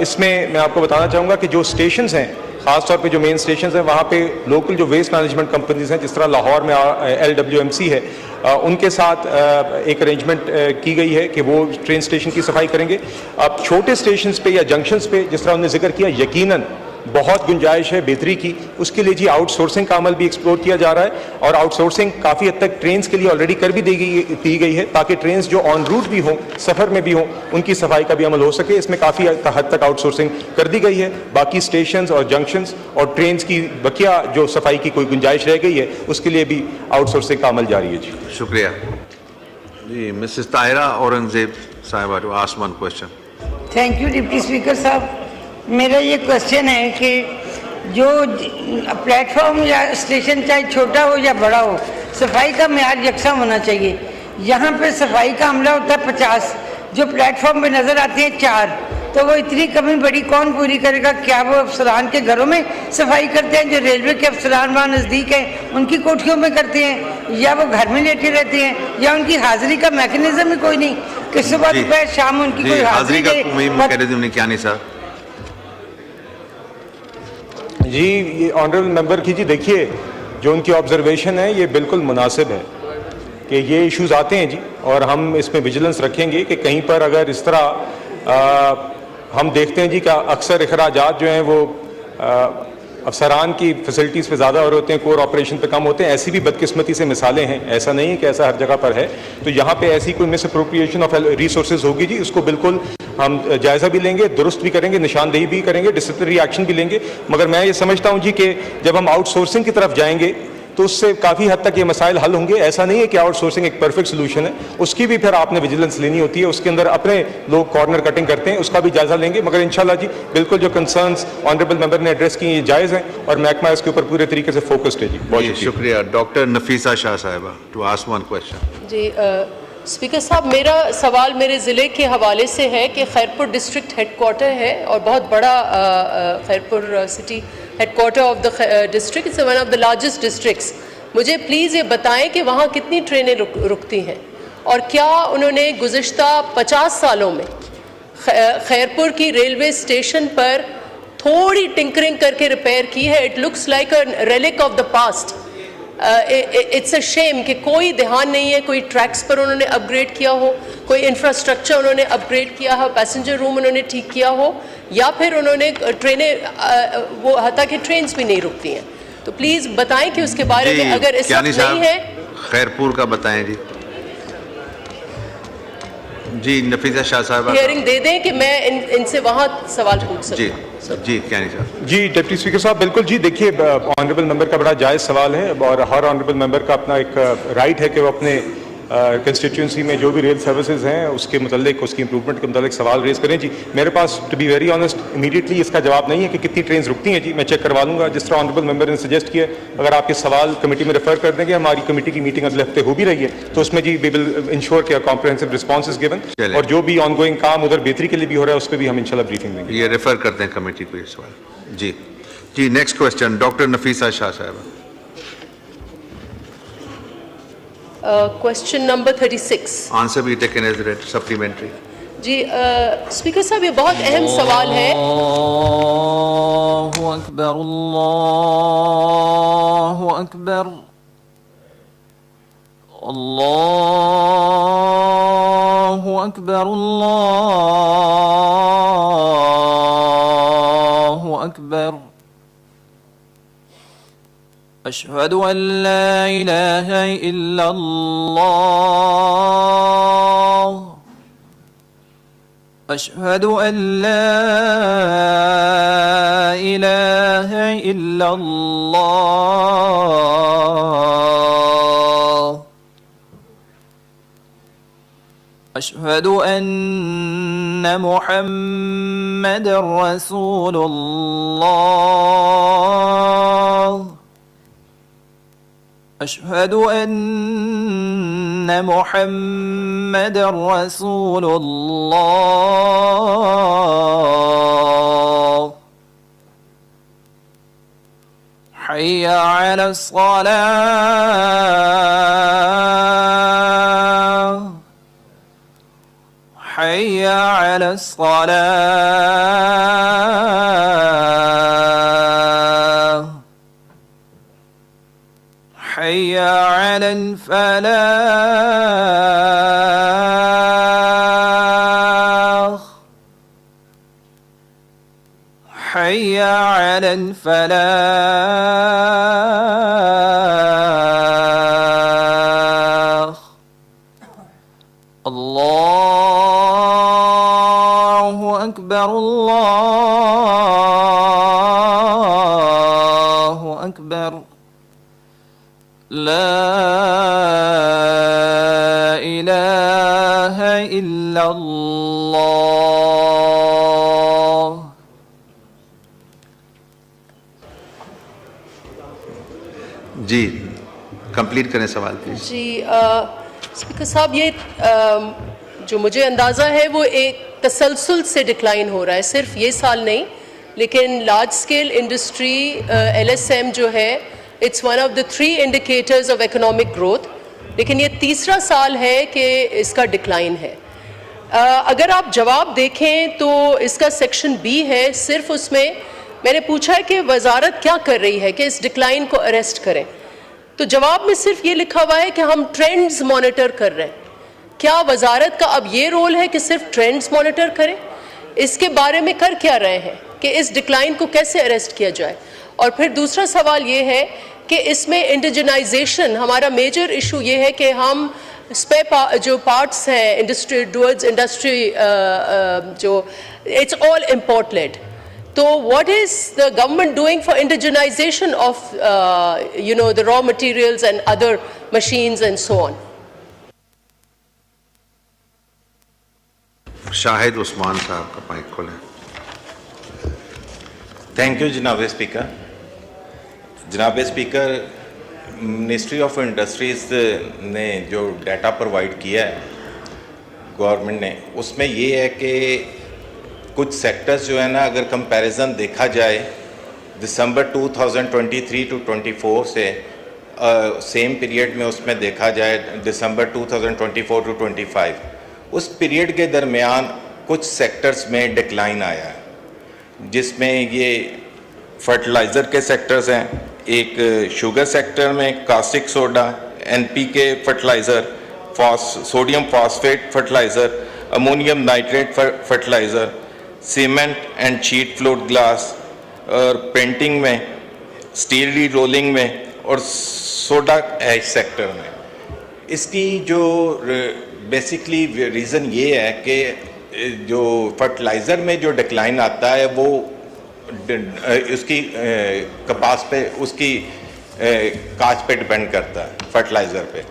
Speaker 12: इसमें मैं आपको बताना चाहूँगा कि जो स्टेशंस हैं, ख़ासतौर पे जो मेन स्टेशन हैं, वहाँ पे लोकल जो वेस्ट मैनेजमेंट कंपनीज हैं, जिस तरह लाहौर में LWMC है, उनके साथ एक अरेंजमेंट की गई है कि वो ट्रेन स्टेशन की सफाई करेंगे। अब छोटे स्टेशंस पे या जंक्शंस पे जिस तरह उन्होंने जिक्र किया, यकीनन बहुत गुंजाइश है बेहतरी की, उसके लिए जी आउटसोर्सिंग का अमल भी एक्सप्लोर किया जा रहा है, और आउटसोर्सिंग काफ़ी हद तक ट्रेन्स के लिए ऑलरेडी कर भी दी गई है, ताकि ट्रेन्स जो ऑन रूट भी हों, सफ़र में भी हों, उनकी सफाई का भी अमल हो सके। इसमें काफ़ी हद तक आउटसोर्सिंग कर दी गई है। बाकी स्टेशंस और जंक्शंस और ट्रेन्स की बकिया जो सफाई की कोई गुंजाइश रह गई है, उसके लिए भी आउटसोर्सिंग का अमल जारी है जी।
Speaker 1: शुक्रिया जी। मिसेस ताहिरा औरंगजेब साहिबा to ask one question.
Speaker 19: Thank you deputy speaker साहब। मेरा ये क्वेश्चन है कि जो प्लेटफॉर्म या स्टेशन चाहे छोटा हो या बड़ा हो, सफाई का मेयार यकसा होना चाहिए। यहाँ पे सफाई का अमला होता है 50, जो प्लेटफॉर्म पे नज़र आते हैं 4, तो वो इतनी कमी बड़ी कौन पूरी करेगा? क्या वो अफसरान के घरों में सफाई करते हैं, जो रेलवे के अफसरान वहाँ नज़दीक हैं उनकी कोठियों में करते हैं, या वो घर में लेटे रहते हैं, या उनकी हाजिरी का मैकेनिज्म ही कोई नहीं कि सुबह दोपहर शाम उनकी कोई हाजिरी
Speaker 1: का मैकेनिज्म नहीं? क्या नहीं साहब
Speaker 12: जी, ये ऑनरेबल मेंबर की जी, देखिए जो उनकी ऑब्जर्वेशन है ये बिल्कुल मुनासिब है कि ये इश्यूज आते हैं जी, और हम इसमें विजिलेंस रखेंगे कि कहीं पर अगर इस तरह हम देखते हैं जी कि अक्सर अखराजात जो हैं वो अफसरान की फैसिलिटीज़ पे ज़्यादा और होते हैं, कोर ऑपरेशन पे कम होते हैं। ऐसी भी बदकिस्मती से मिसालें हैं, ऐसा नहीं है कि ऐसा हर जगह पर है। तो यहाँ पे ऐसी कोई मिस अप्रोप्रिएशन ऑफ रिसोर्सेज होगी जी, उसको बिल्कुल हम जायज़ा भी लेंगे, दुरुस्त भी करेंगे, निशानदेही भी करेंगे, डिसिप्लिनरी एक्शन भी लेंगे। मगर मैं ये समझता हूँ जी कि जब हम आउटसोर्सिंग की तरफ जाएंगे तो उससे काफ़ी हद तक ये मसाइल हल होंगे। ऐसा नहीं है कि आउटसोर्सिंग एक परफेक्ट सोल्यूशन है, उसकी भी फिर आपने विजिलेंस लेनी होती है, उसके अंदर अपने लोग कॉर्नर कटिंग करते हैं, उसका भी जायज़ा लेंगे। मगर इंशाल्लाह जी बिल्कुल जो कंसर्न्स ऑनरेबल मेंबर ने एड्रेस किए जायज़ हैं, और महकमा इसके ऊपर पूरे तरीके से फोकस्ड है जी। बहुत
Speaker 1: शुक्रिया। डॉक्टर नफीसा शाह साहिबा टू आस्क वन क्वेश्चन।
Speaker 20: जी स्पीकर साहब, मेरा सवाल मेरे ज़िले के हवाले से है कि खैरपुर डिस्ट्रिक्ट हेडक्वार्टर है और बहुत बड़ा Khairpur city headquarter of the district, it's one of the largest districts, मुझे प्लीज़ ये बताएं कि वहाँ कितनी ट्रेनें रुकती हैं और क्या उन्होंने गुज़िश्ता 50 सालों में खैरपुर की रेलवे स्टेशन पर थोड़ी टिंकरिंग करके रिपेयर की है। It looks like a relic of the past. It's a shame कि कोई ध्यान नहीं है, कोई ट्रैक्स पर उन्होंने अपग्रेड किया हो, कोई इंफ्रास्ट्रक्चर उन्होंने अपग्रेड किया हो, पैसेंजर रूम उन्होंने ठीक किया हो, या फिर उन्होंने ट्रेनें वो हता कि ट्रेन्स भी नहीं रुकती हैं। तो प्लीज़ बताएं कि उसके बारे में अगर इस वक्त नहीं है।
Speaker 1: खैरपुर का बताएं जी। जी नफीसा शाह साहब
Speaker 20: हियरिंग दे दें कि मैं इनसे वहाँ सवाल पूछ सकूँ।
Speaker 1: जी क्या नहीं साहब।
Speaker 12: जी डिप्टी स्पीकर साहब, बिल्कुल जी। देखिए, ऑनरेबल मेंबर का बड़ा जायज़ सवाल है और हर ऑनरेबल मेंबर का अपना एक राइट है कि वो अपने कंस्टिट्यूंसी में जो भी रेल सर्विसेज हैं उसके मतलब उसकी इंप्रूवमेंट के मतलब सवाल रेज करें। जी मेरे पास to be very honest immediately इसका जवाब नहीं है कि कितनी ट्रेन रुकती हैं। जी मैं चेक करवा लूँगा, जिस तरह ऑनरेबल मेंबर ने सजेस्ट किया। अगर आपके सवाल कमेटी में रेफर कर देंगे, हमारी कमेटी की मीटिंग अगले हफ्ते हो भी रही है, तो उसमें जी वी विल इंश्योर कि कॉम्प्रिहेंसिव रिस्पॉन्स इज गिवन और जो भी ऑनगोइंग काम उधर बेहतरी के लिए भी हो रहा है उस पर भी हम इंशाल्लाह ब्रीफिंग देंगे।
Speaker 1: ये रेफर करते हैं कमेटी को ये सवाल। जी next question doctor Nafisa Shah साहब।
Speaker 20: Question number 36।
Speaker 1: Answer be taken as read supplementary.
Speaker 20: जी स्पीकर साहब, ये बहुत अहम सवाल है।
Speaker 21: अल्लाहु अकबर, अल्लाहु अकबर, अल्लाहु अकबर, अल्लाहु अकबर। अशहदु अन ला इलाहा इल्लल्लाह, अशहदु अन ला इलाहा इल्लल्लाह, अशहदु अन्न मुहम्मदर रसूलुल्लाह, अशहदु अन्न मुहम्मदर रसूलुल्लाह, हय्या अलस सलाह, हय्या अलस सलाह, हय्या अलल फलाह, हय्या अलल फलाह। अल्लाहु अकबर, अल्लाहु अकबर, ला इलाहा इल्लल्लाह।
Speaker 1: जी कंप्लीट करें सवाल प्लीज।
Speaker 20: जी स्पीकर साहब, ये जो मुझे अंदाज़ा है वो एक तसलसल से डिक्लाइन हो रहा है, सिर्फ ये साल नहीं, लेकिन लार्ज स्केल इंडस्ट्री LSM जो है, it's one of the 3 indicators of economic growth, लेकिन ये तीसरा साल है कि इसका डिक्लाइन है। अगर आप जवाब देखें तो इसका सेक्शन B है, सिर्फ उसमें मैंने पूछा है कि वजारत क्या कर रही है कि इस डिक्लाइन को अरेस्ट करें, तो जवाब में सिर्फ ये लिखा हुआ है कि हम ट्रेंड्स मॉनिटर कर रहे हैं। क्या वजारत का अब ये रोल है कि सिर्फ ट्रेंड्स मॉनिटर करें? इसके बारे में कर क्या रहे हैं कि इस डिक्लाइन को कैसे अरेस्ट किया जाए? और फिर दूसरा सवाल ये है कि इसमें इंडिजनाइजेशन, हमारा मेजर इशू ये है कि हम जो पार्ट्स हैं इंडस्ट्री टुवर्ड्स इंडस्ट्री जो इट्स ऑल इम्पोर्ट लेड, तो what is the government doing for indigenisation of the raw materials and other machines and so on?
Speaker 1: Shahid Usman साहब का माइक खोलें।
Speaker 22: थैंक यू जनाब स्पीकर। जनाब स्पीकर, मिनिस्ट्री ऑफ इंडस्ट्रीज़ ने जो data provide किया है गवर्नमेंट ने, उसमें ये है कि कुछ सेक्टर्स जो है ना, अगर कंपैरिजन देखा जाए दिसंबर 2023 टू 24 से, सेम पीरियड में उसमें देखा जाए दिसंबर 2024 टू 25, उस पीरियड के दरमियान कुछ सेक्टर्स में डिक्लाइन आया है, जिसमें ये फर्टिलाइज़र के सेक्टर्स हैं, एक शुगर सेक्टर में caustic soda, NPK fertiliser, sodium phosphate fertiliser, ammonium nitrate fertiliser, cement and sheet float glass, और पेंटिंग में, स्टील रोलिंग में और सोडा ऐश सेक्टर में। इसकी जो बेसिकली रीज़न ये है कि जो फर्टिलाइज़र में जो डिक्लाइन आता है वो उसकी कपास पे, उसकी कास्ट पे डिपेंड करता है, फर्टिलाइज़र पे।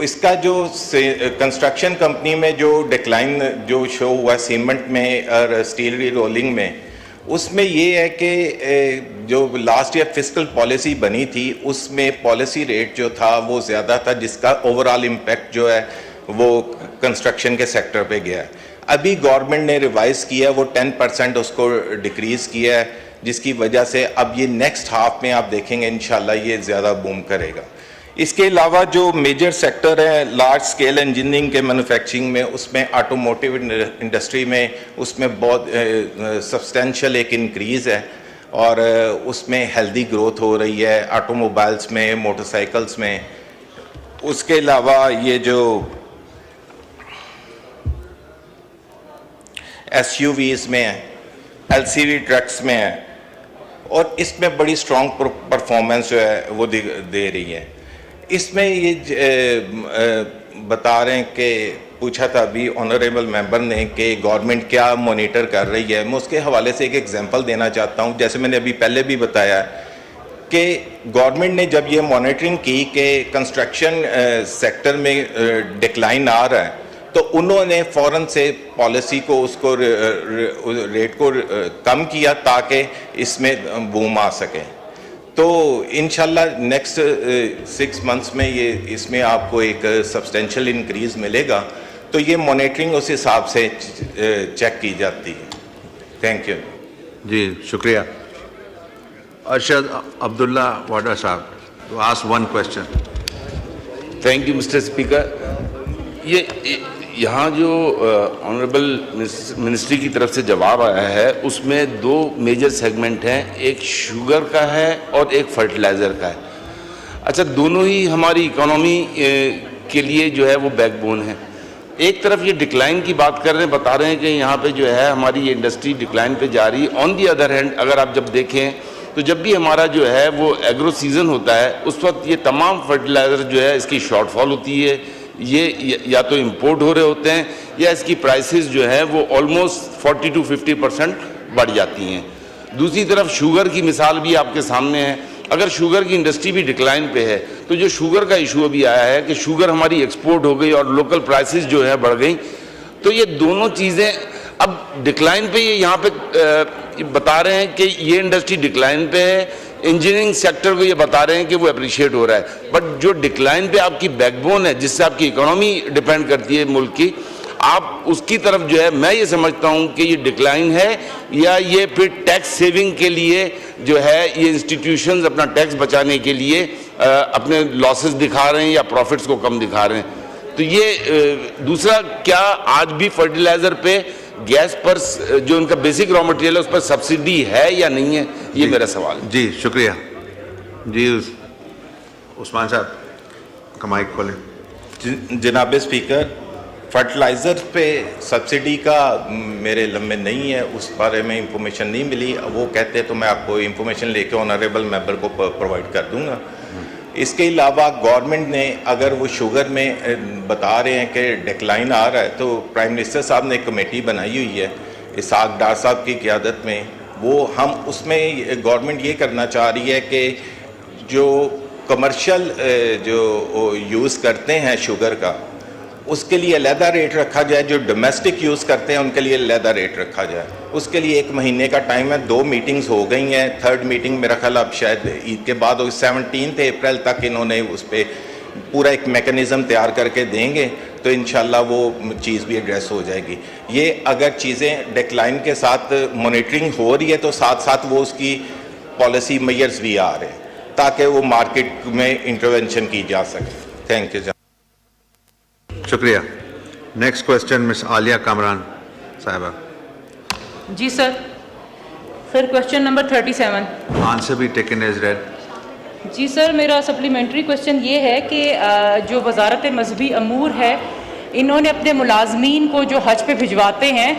Speaker 22: इसका जो कंस्ट्रक्शन कंपनी में जो डिक्लाइन जो शो हुआ सीमेंट में और स्टील रोलिंग में, उसमें ये है कि जो लास्ट ईयर फिस्कल पॉलिसी बनी थी उसमें पॉलिसी रेट जो था वो ज़्यादा था, जिसका ओवरऑल इम्पैक्ट जो है वो कंस्ट्रक्शन के सेक्टर पे गया है। अभी गवर्नमेंट ने रिवाइज़ किया, वो 10% उसको डिक्रीज़ किया है, जिसकी वजह से अब ये नेक्स्ट हाफ में आप देखेंगे इंशाल्लाह ये ज़्यादा बूम करेगा। इसके अलावा जो मेजर सेक्टर है लार्ज स्केल इंजीनियरिंग के मैन्युफैक्चरिंग में, उसमें ऑटोमोटिव इंडस्ट्री में उसमें बहुत सब्सटेंशियल एक इंक्रीज़ है और उसमें हेल्दी ग्रोथ हो रही है ऑटोमोबाइल्स में, मोटरसाइकिल्स में। उसके अलावा ये जो SUVs में है, LCV ट्रक्स में है, और इसमें बड़ी स्ट्रॉन्ग परफॉर्मेंस जो है वो दे रही है। इसमें ये बता रहे हैं कि पूछा था अभी ऑनरेबल मेंबर ने कि गवर्नमेंट क्या मॉनिटर कर रही है। मैं उसके हवाले से एक एग्जांपल देना चाहता हूं। जैसे मैंने अभी पहले भी बताया कि गवर्नमेंट ने जब ये मॉनिटरिंग की कि कंस्ट्रक्शन सेक्टर में डिक्लाइन आ रहा है, तो उन्होंने फ़ौरन से पॉलिसी को उसको रेट को कम किया ताकि इसमें बूम आ सके। तो इंशाल्लाह नेक्स्ट 6 मंथ्स में ये इसमें आपको एक सब्सटेंशियल इंक्रीज़ मिलेगा। तो ये मॉनिटरिंग उस हिसाब से चेक की जाती है। थैंक यू
Speaker 1: जी, शुक्रिया। अरशद अब्दुल्ला वाडा साहब, to ask one question.
Speaker 2: Thank you mister speaker. ये यहाँ जो ऑनरेबल मिनिस्ट्री की तरफ से जवाब आया है उसमें 2 मेजर सेगमेंट हैं, एक शुगर का है और एक फर्टिलाइज़र का है। अच्छा, दोनों ही हमारी इकोनॉमी के लिए जो है वो बैकबोन है। एक तरफ ये डिक्लाइन की बात कर रहे हैं, बता रहे हैं कि यहाँ पे जो है हमारी ये इंडस्ट्री डिक्लाइन पे जा रही है। ऑन दी अदर हैंड अगर आप जब देखें तो जब भी हमारा जो है वो एग्रो सीज़न होता है उस वक्त ये तमाम फर्टिलाइज़र जो है इसकी शॉर्टफॉल होती है, ये या तो इंपोर्ट हो रहे होते हैं या इसकी प्राइसेस जो है वो ऑलमोस्ट 40 to 50% बढ़ जाती हैं। दूसरी तरफ शुगर की मिसाल भी आपके सामने है। अगर शुगर की इंडस्ट्री भी डिक्लाइन पे है तो जो शुगर का इशू अभी आया है कि शुगर हमारी एक्सपोर्ट हो गई और लोकल प्राइसेस जो है बढ़ गई, तो ये दोनों चीज़ें अब डिक्लाइन पे ये यहाँ पे बता रहे हैं कि ये इंडस्ट्री डिक्लाइन पे है। इंजीनियरिंग सेक्टर को ये बता रहे हैं कि वो अप्रिशिएट हो रहा है, बट जो डिक्लाइन पे आपकी बैकबोन है जिससे आपकी इकोनॉमी डिपेंड करती है मुल्क की, आप उसकी तरफ जो है मैं ये समझता हूँ कि ये डिक्लाइन है या ये फिर टैक्स सेविंग के लिए जो है ये इंस्टीट्यूशंस अपना टैक्स बचाने के लिए अपने लॉसेस दिखा रहे हैं या प्रॉफिट्स को कम दिखा रहे हैं। तो ये दूसरा, क्या आज भी फर्टिलाइज़र पे गैस पर जो उनका बेसिक रॉ मटेरियल है उस पर सब्सिडी है या नहीं है, ये मेरा सवाल है।
Speaker 1: जी शुक्रिया। जी उस्मान साहब का माइक खोलें।
Speaker 22: जनाब स्पीकर, फर्टिलाइज़र पे सब्सिडी का मेरे लम्बे नहीं है, उस बारे में इंफॉर्मेशन नहीं मिली। वो कहते हैं तो मैं आपको इंफॉर्मेशन लेके ऑनरेबल मेंबर को प्रोवाइड कर दूंगा। इसके अलावा गवर्नमेंट ने अगर वो शुगर में बता रहे हैं कि डिक्लाइन आ रहा है, तो प्राइम मिनिस्टर साहब ने एक कमेटी बनाई हुई है इसाक डार साहब की क़ियादत में। वो हम उसमें गवर्नमेंट ये करना चाह रही है कि जो कमर्शियल जो यूज़ करते हैं शुगर का, उसके लिए अलहदा रेट रखा जाए। जो डोमेस्टिक यूज़ करते हैं उनके लिए अलहदा रेट रखा जाए। उसके लिए 1 महीने का टाइम है। 2 मीटिंग्स हो गई हैं, 3rd मीटिंग मेरा ख्याल अब शायद ईद के बाद हो। 17 अप्रैल तक इन्होंने उस पर पूरा एक मेकनिज़म तैयार करके देंगे, तो इंशाल्लाह वो चीज़ भी एड्रेस हो जाएगी। ये अगर चीज़ें डिक्लाइन के साथ मॉनिटरिंग हो रही है तो साथ साथ वो उसकी पॉलिसी मेजर्स भी आ रहे हैं। ताकि वो मार्केट में इंटरवेंशन की जा सके। Thank you.
Speaker 1: शुक्रिया। Next question miss Aliya Kamran साहिबा।
Speaker 3: जी sir. Sir question number 37।
Speaker 1: Answer be taken as read.
Speaker 3: जी सर, मेरा सप्लीमेंट्री क्वेश्चन ये है कि जो वजारत मजहबी अमूर है, इन्होंने अपने मुलाजमीन को जो हज पे भिजवाते हैं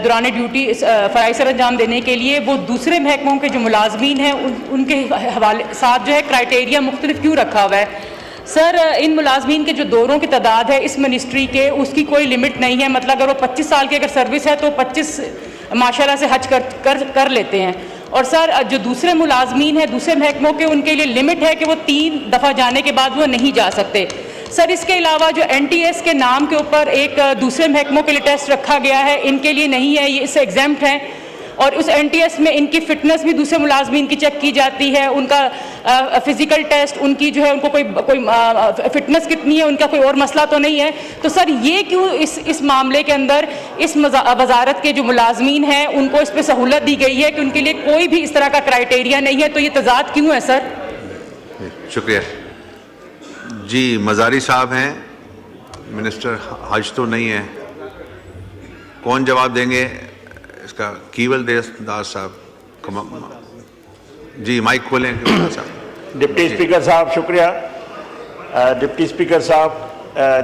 Speaker 3: दौरान ड्यूटी फ़राइज़ सर अंजाम देने के लिए, वो दूसरे महकमों के जो मुलाजमीन हैं उनके हवाले साथ जो है क्राइटेरिया मुख्तलिफ क्यों रखा हुआ है? सर इन मुलाजमीन के जो दौरों की तादाद है इस मिनिस्ट्री के, उसकी कोई लिमिट नहीं है। मतलब अगर वो 25 साल की अगर सर्विस है तो 25 माशाल्लाह से हज कर लेते हैं। और सर जो दूसरे मुलाजमीन हैं दूसरे महकमों के, उनके लिए लिमिट है कि वो 3 दफ़ा जाने के बाद वो नहीं जा सकते। सर इसके अलावा जो NTS के नाम के ऊपर एक दूसरे महकमों के लिए टेस्ट रखा गया है, इनके लिए नहीं है, ये इससे एग्जाम्प्ट हैं। और उस NTS में इनकी फ़िटनेस भी दूसरे मुलाजमीन की चेक की जाती है, उनका फ़िज़िकल टेस्ट, उनकी जो है उनको कोई फ़िटनेस कितनी है, उनका कोई और मसला तो नहीं है। तो सर ये क्यों इस मामले के अंदर इस वजारत के जो मुलाजमीन हैं उनको इस पर सहूलत दी गई है कि उनके लिए कोई भी इस तरह का क्राइटेरिया नहीं है? तो ये तजाद क्यों है सर?
Speaker 1: शुक्रिया जी। मज़ारी साहब हैं, मिनिस्टर हज तो नहीं है, कौन जवाब देंगे इसका? कीवल दास साहब जी, माइक खोलें।
Speaker 6: डिप्टी स्पीकर साहब शुक्रिया। डिप्टी स्पीकर साहब,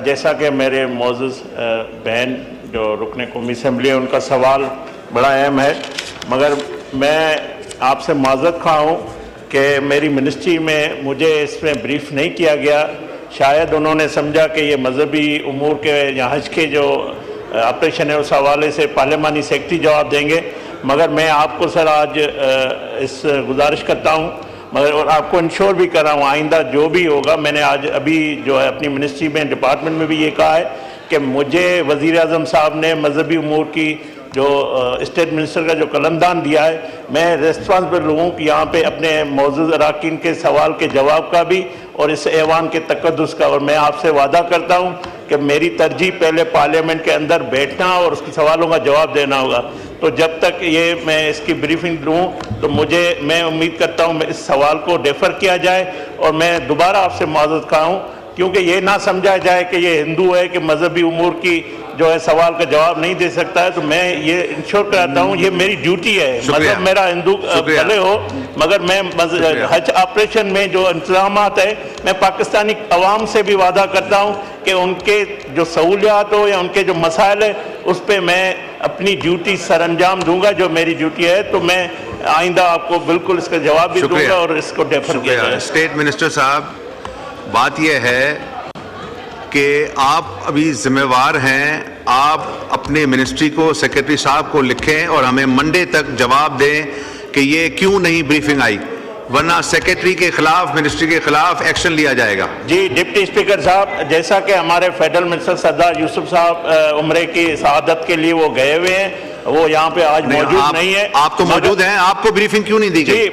Speaker 6: जैसा कि मेरे मौजूद बहन जो रुकने कौमी असम्बली है उनका सवाल बड़ा अहम है, मगर मैं आपसे माजरत खा हूँ कि मेरी मिनिस्ट्री में मुझे इसमें ब्रीफ नहीं किया गया। शायद उन्होंने समझा कि ये मजहबी उमूर के या हज के जो ऑपरेशन है उस हवाले से पार्लियामानी सेक्रेटरी जवाब देंगे, मगर मैं आपको सर आज इस गुजारिश करता हूँ, मगर और आपको इंश्योर भी कर रहा हूँ आइंदा जो भी होगा, मैंने आज अभी जो है अपनी मिनिस्ट्री में डिपार्टमेंट में भी ये कहा है कि मुझे वज़ीर आज़म साहब ने मजहबी उमूर की जो स्टेट मिनिस्टर का जो कलमदान दिया है, मैं रिस्पॉन्सिबल लोगों की यहाँ पे अपने मौजूद अरकान के सवाल के जवाब का भी और इस ऐवान के तकद्दुस का, और मैं आपसे वादा करता हूँ कि मेरी तरजीह पहले पार्लियामेंट के अंदर बैठना और उसके सवालों का जवाब देना होगा। तो जब तक ये मैं इसकी ब्रीफिंग लूँ तो मैं उम्मीद करता हूँ इस सवाल को डेफर किया जाए और मैं दोबारा आपसे माजरत खाऊँ, क्योंकि ये ना समझा जाए कि ये हिंदू है कि मजहबी उमूर की जो है सवाल का जवाब नहीं दे सकता है। तो मैं ये इंश्योर कराता हूँ, ये मेरी ड्यूटी है, मतलब मेरा हिंदू भले हो, मगर मैं हज ऑपरेशन में जो इंतजामात है मैं पाकिस्तानी अवाम से भी वादा करता हूँ कि उनके जो सहूलियात हो या उनके जो मसाइल है उस पर मैं अपनी ड्यूटी सर अंजाम दूंगा, जो मेरी ड्यूटी है। तो मैं आइंदा आपको बिल्कुल इसका जवाब भी दूंगा और इसको डेफर किया जाए।
Speaker 1: स्टेट मिनिस्टर साहब, बात यह है कि आप अभी जिम्मेवार हैं, आप अपने मिनिस्ट्री को सेक्रेटरी साहब को लिखें और हमें मंडे तक जवाब दें कि ये क्यों नहीं ब्रीफिंग आई, वरना सेक्रेटरी के खिलाफ, मिनिस्ट्री के खिलाफ एक्शन लिया जाएगा।
Speaker 6: जी डिप्टी स्पीकर साहब, जैसा कि हमारे फेडरल मिनिस्टर सरदार यूसुफ साहब उम्रे की शहादत के लिए वो गए हुए हैं, वो यहाँ पे आज मौजूद नहीं है।
Speaker 1: आप तो मौजूद हैं, आपको ब्रीफिंग क्यों नहीं दी गई?
Speaker 6: जी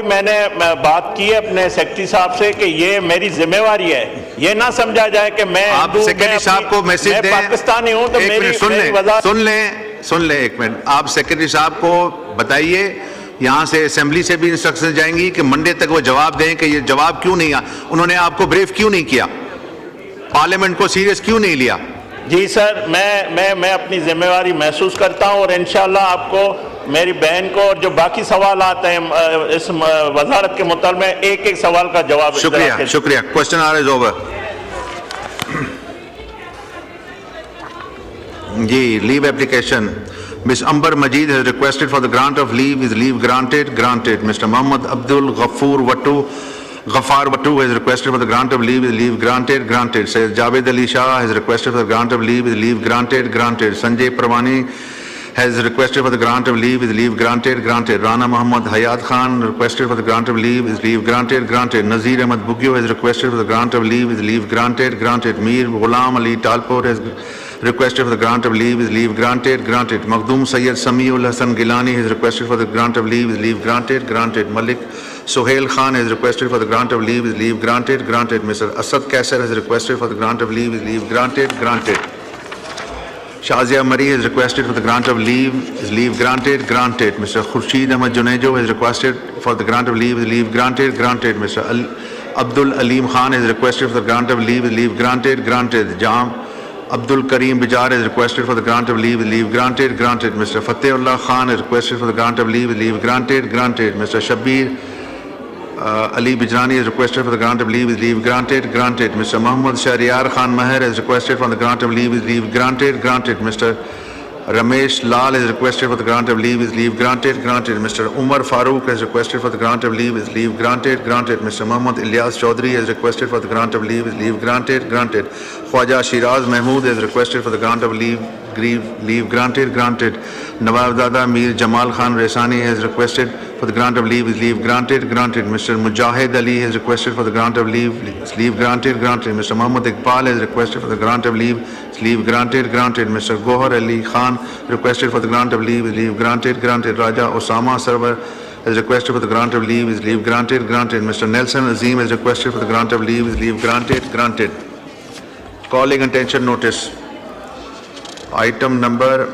Speaker 6: मैंने बात की है अपने सेक्रेटरी साहब से कि ये मेरी जिम्मेवारी है, ये ना समझा जाए कि मैं
Speaker 1: आप सेक्रेटरी साहब को मैसेज दें,
Speaker 6: पाकिस्तानी हूँ तो
Speaker 1: सुन लें एक मिनट, आप सेक्रेटरी साहब को बताइए, यहाँ से असेंबली से भी इंस्ट्रक्शन जाएंगी कि मंडे तक वो जवाब दें कि ये जवाब क्यों नहीं आया, उन्होंने आपको ब्रीफ क्यों नहीं किया, पार्लियामेंट को सीरियस क्यों नहीं लिया।
Speaker 6: जी सर, मैं अपनी जिम्मेवारी महसूस करता हूँ और इंशाल्लाह आपको, मेरी बहन को और जो बाकी सवाल आते हैं इस वजारत के मुताल्लिक़ में एक एक सवाल का जवाब।
Speaker 1: शुक्रिया। Question hour is over. जी, leave application. Ms. Amber Majid has requested for the grant of leave. Is leave granted? Granted. Mr. Muhammad Abdul Ghaffar Wattu has requested for the grant of leave. Is leave granted? Granted. Says Javed Ali Shah has requested for the grant of leave. Is leave granted? Granted. Sanjay Parwani has requested for the grant of leave. Is leave granted? Granted. Rana Muhammad Hayat Khan requested for the grant of leave. Is leave granted? Granted. Nazir Ahmad Bugio has requested for the grant of leave. Is leave granted? Granted. Mir Ghulam Ali Talpur has requested for the grant of leave. Is leave granted? Granted. Makhdoom Sayyid Samiul Hassan Gilani has requested for the grant of leave. Is leave granted? Granted. Malik Sohail Khan has requested for the grant of leave. Is leave granted? Granted. Mr. Asad Kaisar has requested for the grant of leave. Is leave granted? Granted. Shazia Mari has requested for the grant of leave. Is leave granted? Granted. Mr. Khurshid Ahmad Junejo has requested for the grant of leave. Is leave granted? Granted. Mr. Abdul Aleem Khan has requested for the grant of leave. Is leave granted? Granted. Jam Abdul Kareem Bijar has requested for the grant of leave. Is leave granted? Granted. Mr. Fatehullah Khan has requested for the grant of leave. Is leave granted? Granted. Mr. Shabir Ali Bijrani has requested for the grant of leave. Is leave granted? Granted. Mr. Muhammad Shahryar Khan Maher has requested for the grant of leave. Is leave granted? Granted. Mr. Ramesh Lal has requested for the grant of leave. Is leave granted? Granted. Mr. Umar Farooq has requested for the grant of leave. Is leave granted? Granted. Mr. Muhammad Ilyas Chaudhary has requested for the grant of leave. Is leave granted? Granted. Khwaja Shiraz Mahmood has requested for the grant of leave. Leave granted? Granted. Nawab Dada Mir Jamal Khan Resani has requested for the grant of leave. Is leave granted? Granted. Mr. Mujahid Ali has requested for the grant of leave. Is leave granted? Granted. Mr. Muhammad Iqbal has requested for the grant of leave. Is leave granted? Granted. Mr. Gohar Ali Khan requested for the grant of leave. Is leave granted? Granted. Raja Osama Sarwar has requested for the grant of leave. Is leave granted? Granted. Mr. Nelson Azim has requested for the grant of leave. Is leave granted? Granted. Calling attention notice. Item number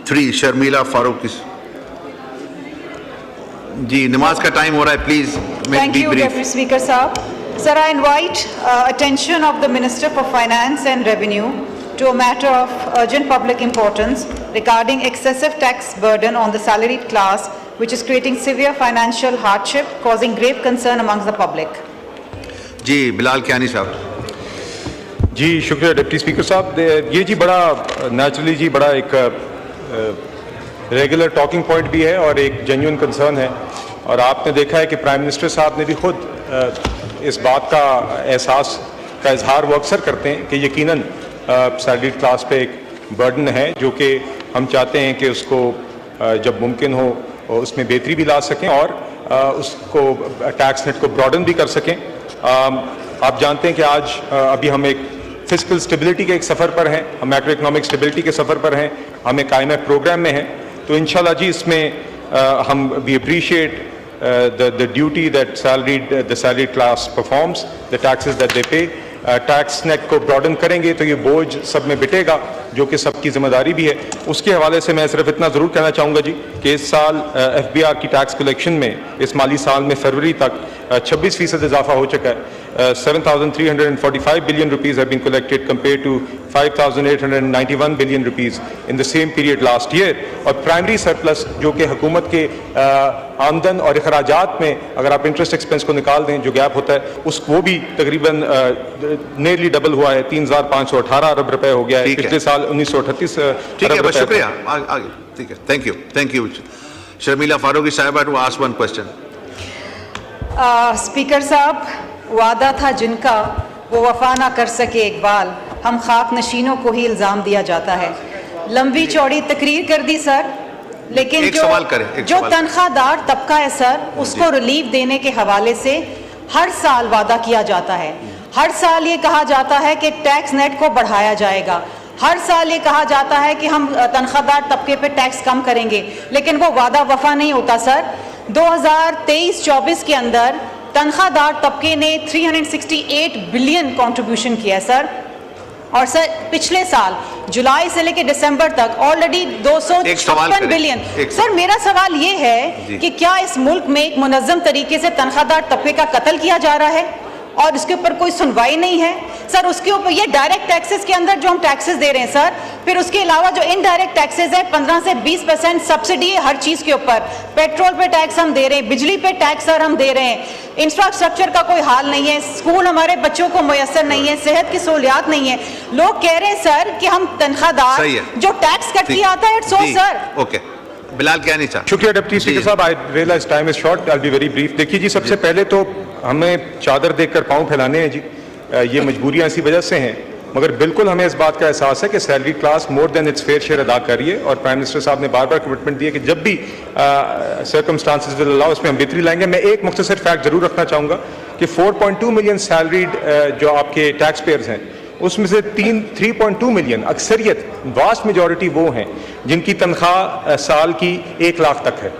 Speaker 1: 3, Sharmila Farooq. जी नमाज का time हो रहा है, please
Speaker 11: Thank you, Deputy Speaker Saab. Sir, I invite attention of the Minister for Finance and Revenue to a matter of urgent public importance regarding excessive tax burden on the salaried class, which is creating severe financial hardship, causing grave concern amongst the public.
Speaker 1: जी बिलाल कियानी साहब.
Speaker 12: जी शुक्रिया deputy speaker साहब. ये जी बड़ा naturally जी बड़ा एक regular talking point भी है और एक जेन्युइन कंसर्न है. और आपने देखा है कि प्राइम मिनिस्टर साहब ने भी खुद इस बात का एहसास का इजहार वो अक्सर करते हैं कि यकीनन सैलरीड क्लास पे एक बर्डन है जो कि हम चाहते हैं कि उसको जब मुमकिन हो उसमें बेहतरी भी ला सकें और उसको टैक्स नेट को ब्रॉडन भी कर सकें. आप जानते हैं कि आज अभी हम एक फिस्कल स्टेबिलिटी के एक सफ़र पर हैं, हम मैक्रो इकोनॉमिक स्टेबिलिटी के सफ़र पर हैं, हम एक IMF प्रोग्राम में हैं. तो इंशाल्लाह जी इसमें हम we appreciate the duty that the salaried class performs, the taxes that they pay. Tax net को ब्रॉडन करेंगे तो ये बोझ सब में बिटेगा जो कि सबकी जिम्मेदारी भी है. उसके हवाले से मैं सिर्फ इतना ज़रूर कहना चाहूँगा जी कि इस साल FBR की टैक्स कलेक्शन में इस माली साल में फरवरी तक 26% इजाफा हो चुका है. 7,345 billion rupees have been collected compared to 5,891 billion rupees in the same period last year. और प्राइमरी सरप्लस जो कि हुकूमत के आमदन और अखराजात में अगर आप इंटरेस्ट एक्सपेंस को निकाल दें जो गैप होता है उस वो भी तकरीबन नियरली डबल हुआ है. 3,518 अरब रुपए हो गया है. पिछले साल 1938
Speaker 1: ठीक है, शुक्रिया. आगे ठीक है. थैंक यू शर्मिला फारूकी साहिबा to ask one question.
Speaker 11: Speaker साहब, वादा था जिनका वो वफा ना कर सके इकबाल, हम खाक नशीनों को ही इल्ज़ाम दिया जाता है. लंबी चौड़ी तकरीर कर दी सर, लेकिन जो तनख्वाहदार तबका है सर उसको रिलीफ देने के हवाले से हर साल वादा किया जाता है. हर साल ये कहा जाता है कि टैक्स नेट को बढ़ाया जाएगा. हर साल ये कहा जाता है कि हम तनख्वाहदार तबके पे टैक्स कम करेंगे, लेकिन वो वादा वफा नहीं होता सर. 2023-24 के अंदर तनख्वाहदार तबके ने 368 बिलियन कंट्रीब्यूशन किया है सर. और सर पिछले साल जुलाई से लेकर दिसंबर तक ऑलरेडी 256 बिलियन. सर मेरा सवाल ये है कि क्या इस मुल्क में एक मुनज़्ज़म तरीके से तनख्वाहदार तबके का कत्ल किया जा रहा है और इसके ऊपर कोई सुनवाई नहीं है सर. उसके ऊपर ये डायरेक्ट टैक्सेस के अंदर जो हम टैक्सेस दे रहे हैं सर, फिर उसके अलावा जो इनडायरेक्ट टैक्सेस है 15 से 20% सब्सिडी है हर चीज़ के ऊपर. पेट्रोल पे टैक्स हम दे रहे हैं, बिजली पे टैक्स सर हम दे रहे हैं. इंफ्रास्ट्रक्चर का कोई हाल नहीं है, स्कूल हमारे बच्चों को मुयसर नहीं है, सेहत की सहूलियात नहीं है. लोग कह रहे हैं सर कि हम तनख्वाहदार जो टैक्स कट किया आता है सो सर.
Speaker 1: ओके बिलाल क्या नहीं चाह.
Speaker 12: शुक्रिया डिप्टी स्पीकर साहब. I realise time is short, I will be very brief. देखिए जी, सबसे पहले तो हमें चादर देखकर पाँव फैलाने हैं जी. ये मजबूरियां इसी वजह से हैं, मगर बिल्कुल हमें इस बात का एहसास है कि salary class more than it's fair share अदा कर रही है. और प्राइम मिनिस्टर साहब ने बार बार कमिटमेंट दिया कि जब भी सर्कमस्टांसेस विल अलाउ उसमें हम बेहतरी लाएंगे. मैं एक मुख्तसर फैक्ट जरूर रखना चाहूँगा कि 4.2 मिलियन सैलरीड जो आपके टैक्स पेयर्स हैं उसमें से 3.2 मिलियन अक्सरियत वास्ट मेजॉरिटी वो हैं जिनकी तनख्वाह साल की 1 लाख तक है.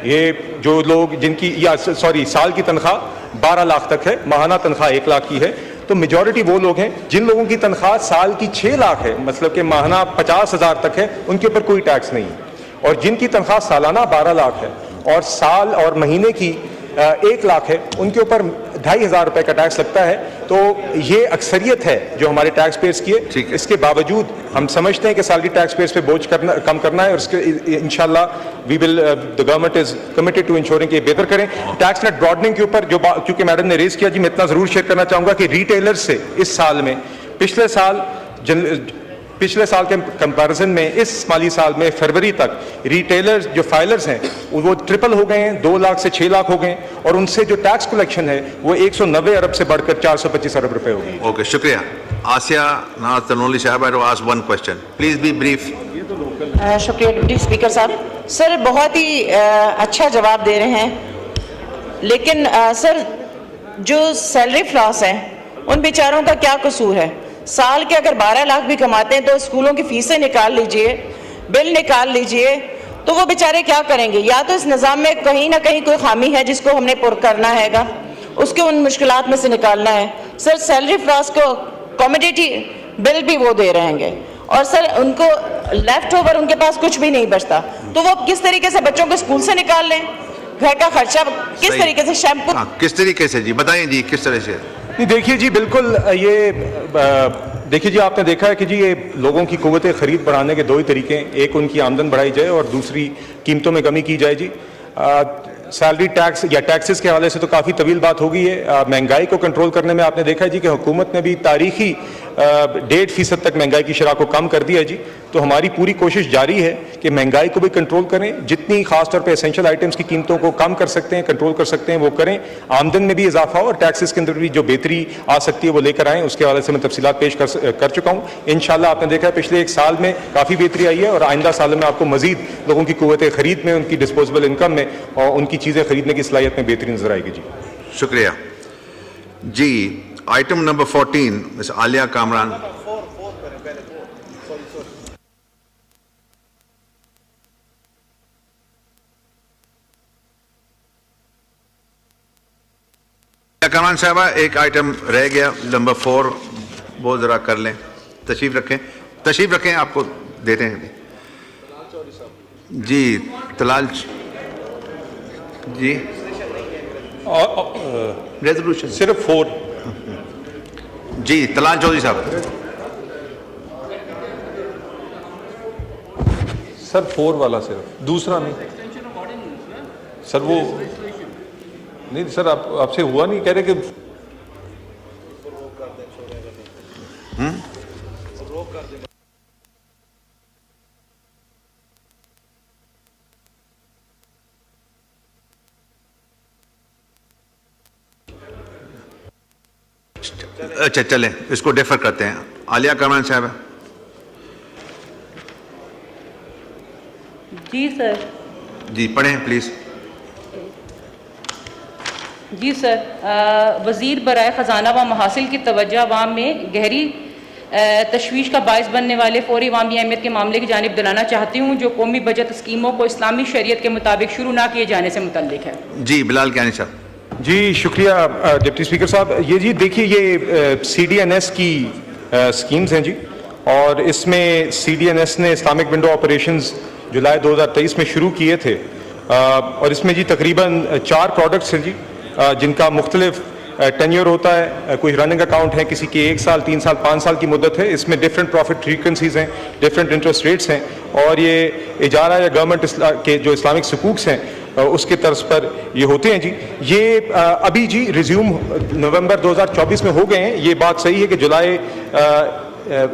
Speaker 12: ये जो लोग जिनकी साल की तनख्वाह 12 लाख तक है, माहाना तनख्वाह 1 लाख की है. तो मेजॉरिटी वो लोग हैं जिन लोगों की तनख्वाह साल की 6 लाख है, मतलब कि माहाना 50,000 तक है, उनके ऊपर कोई टैक्स नहीं है। और जिनकी तनख्वाह सालाना 12 लाख है और साल और महीने की 1 लाख है, उनके ऊपर 2,500 रुपये का टैक्स लगता है। तो ये अक्सरियत है जो हमारे टैक्स पेयर्स की है। इसके बावजूद हम समझते हैं कि सैलरी टैक्स पेयर्स पे बोझ कम करना है और इसके इंशाल्लाह we will the government is committed to ensuring कि बेहतर करें। टैक्स नेट ब्रॉडनिंग के ऊपर जो क्योंकि मैडम ने रेज किया जी, मैं इतना ज़रूर शेयर करना चाहूँगा कि रिटेलर्स से इस साल में पिछले साल के कंपैरिजन में इस माली साल में फरवरी तक रिटेलर्स जो फाइलर्स हैं वो ट्रिपल हो गए हैं, 2 लाख से 6 लाख हो गए हैं और उनसे जो टैक्स कलेक्शन है वो 190 अरब से बढ़कर 425 अरब रुपए हो गई।
Speaker 1: ओके, शुक्रिया। आसिया नाज तनोली साहब, I ask one question, please be brief.
Speaker 8: शुक्रिया डिप्टी स्पीकर साहब। सर बहुत ही अच्छा जवाब दे रहे हैं, लेकिन सर जो सैलरी फ्लॉस हैं उन बेचारों का क्या कसूर है? साल के अगर 12 लाख भी कमाते हैं तो स्कूलों की फीसें निकाल लीजिए, बिल निकाल लीजिए, तो वो बेचारे क्या करेंगे? या तो इस निज़ाम में कहीं ना कहीं कोई खामी है जिसको हमने पुर करना हैगा, उसके उन मुश्किलात में से निकालना है। सर सैलरी फ्लॉस को कॉमोडिटी बिल भी वो दे रहेंगे और सर उनको लेफ्ट ओवर उनके पास कुछ भी नहीं बचता, तो वो किस तरीके से बच्चों को स्कूल से निकाल लें? घर का खर्चा किस तरीके से, शैम्पू
Speaker 1: किस तरीके से जी, बताइए जी किस तरह से?
Speaker 12: नहीं देखिए जी, बिल्कुल ये देखिए जी, आपने देखा है कि जी ये लोगों की कुव्वत ख़रीद बढ़ाने के 2 ही तरीके हैं, एक उनकी आमदन बढ़ाई जाए और दूसरी कीमतों में कमी की जाए जी। सैलरी टैक्स या टैक्सेस के हवाले से तो काफ़ी तवील बात हो गई है। महंगाई को कंट्रोल करने में आपने देखा है जी कि हुकूमत ने भी तारीखी 1.5% तक महंगाई की शरह को कम कर दिया है जी। तो हमारी पूरी कोशिश जारी है कि महंगाई को भी कंट्रोल करें, जितनी खास तौर पे एसेंशियल आइटम्स की कीमतों को कम कर सकते हैं, कंट्रोल कर सकते हैं वो करें, आमदन में भी इजाफा हो और टैक्सेस के अंदर भी जो बेहतरी आ सकती है वो लेकर आएँ। उसके हवाले से मैं तफसीलात पेश कर चुका हूँ। इंशाल्लाह आपने देखा है पिछले 1 साल में काफ़ी बेहतरी आई है और आइंदा साल में आपको मजीद लोगों की कुव्वत ख़रीद में, उनकी डिस्पोजेबल इनकम में और उनकी चीज़ें खरीदने की सलाहियत में बेहतरी नजर आएगी जी।
Speaker 1: शुक्रिया जी। Item number 14 miss Aliya Kamran. Kamran साहबा, एक आइटम रह गया नंबर 4, वो जरा कर लें। तशरीफ रखें, आपको देते हैं जी। तलाल जी, रेजोल्यूशन
Speaker 12: सिर्फ 4
Speaker 1: जी। तलाल चौधरी साहब।
Speaker 12: सर 4 वाला सिर्फ, दूसरा नहीं सर। वो नहीं सर, आपसे हुआ नहीं, कह रहे कि
Speaker 1: अच्छा चलें, इसको डेफर करते हैं। आलिया कामरान साहब।
Speaker 3: जी सर।
Speaker 1: जी पढ़ें प्लीज़।
Speaker 3: Ji sir. वज़ीर बराए ख़जाना व महासिल की तवज्जो अवाम में गहरी तशवीश का बायस बनने वाले फौरी अवामी अहमियत के मामले की जानिब दिलाना चाहती हूँ, जो कौमी बजट स्कीमों को इस्लामी शरीयत के मुताबिक शुरू ना किए जाने से मुतल्लिक है।
Speaker 1: जी बिलाल कियानी साहब।
Speaker 12: जी शुक्रिया डिप्टी स्पीकर साहब। ये जी देखिए, ये CDNS की स्कीम्स हैं जी, और इसमें CDNS ने इस्लामिक विंडो ऑपरेशंस जुलाई 2023 में शुरू किए थे और इसमें जी तकरीबन 4 प्रोडक्ट्स हैं जी जिनका मुख्तलिफ टेन्योर होता है। कोई रनिंग अकाउंट है, किसी की 1 साल, 3 साल, 5 साल की मुद्दत है। इसमें डिफरेंट प्रॉफिट फ्रीक्वेंसीज हैं, डिफरेंट इंटरेस्ट रेट्स हैं और ये इजारा या गवर्नमेंट के जो इस्लामिक सुकूक्स हैं उसके तर्ज पर ये होते हैं जी। ये अभी जी रिज्यूम नवंबर 2024 में हो गए हैं। ये बात सही है कि जुलाई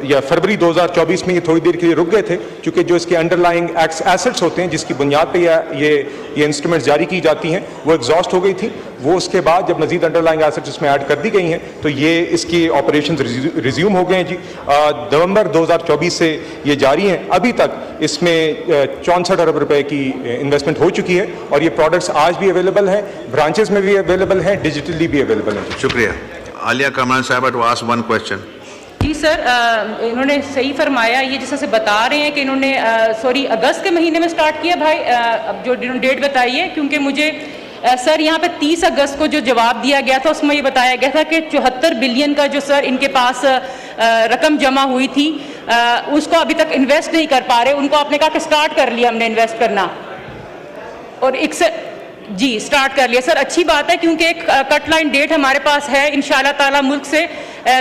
Speaker 12: या फरवरी 2024 में ये थोड़ी देर के लिए रुक गए थे, क्योंकि जो इसके अंडरलाइंग एसेट्स होते हैं जिसकी बुनियाद पे ये इंस्ट्रूमेंट्स जारी की जाती हैं वो एग्जॉस्ट हो गई थी। वो उसके बाद जब मजीद अंडरलाइंग एसेट्स इसमें ऐड कर दी गई हैं तो ये इसकी ऑपरेशंस रिज्यूम हो गए हैं जी। नवंबर 2024 से ये जारी हैं। अभी तक इसमें 64 अरब रुपए की इन्वेस्टमेंट हो चुकी है और ये प्रोडक्ट्स आज भी अवेलेबल हैं, ब्रांचेस में भी अवेलेबल हैं, डिजिटली भी अवेलेबल हैं।
Speaker 1: शुक्रिया। आलिया कामरान साहब टू आस्क वन क्वेश्चन।
Speaker 3: जी सर, इन्होंने सही फरमाया। ये जैसे से बता रहे हैं कि इन्होंने अगस्त के महीने में स्टार्ट किया भाई, अब जो डेट बताई है, क्योंकि मुझे सर यहाँ पे 30 अगस्त को जो जवाब दिया गया था उसमें ये बताया गया था कि 74 बिलियन का जो सर इनके पास रकम जमा हुई थी उसको अभी तक इन्वेस्ट नहीं कर पा रहे। उनको आपने कहा कि स्टार्ट कर लिया हमने इन्वेस्ट करना, और जी स्टार्ट कर लिया सर। अच्छी बात है, क्योंकि एक कट लाइन डेट हमारे पास है इंशाल्लाह ताला मुल्क से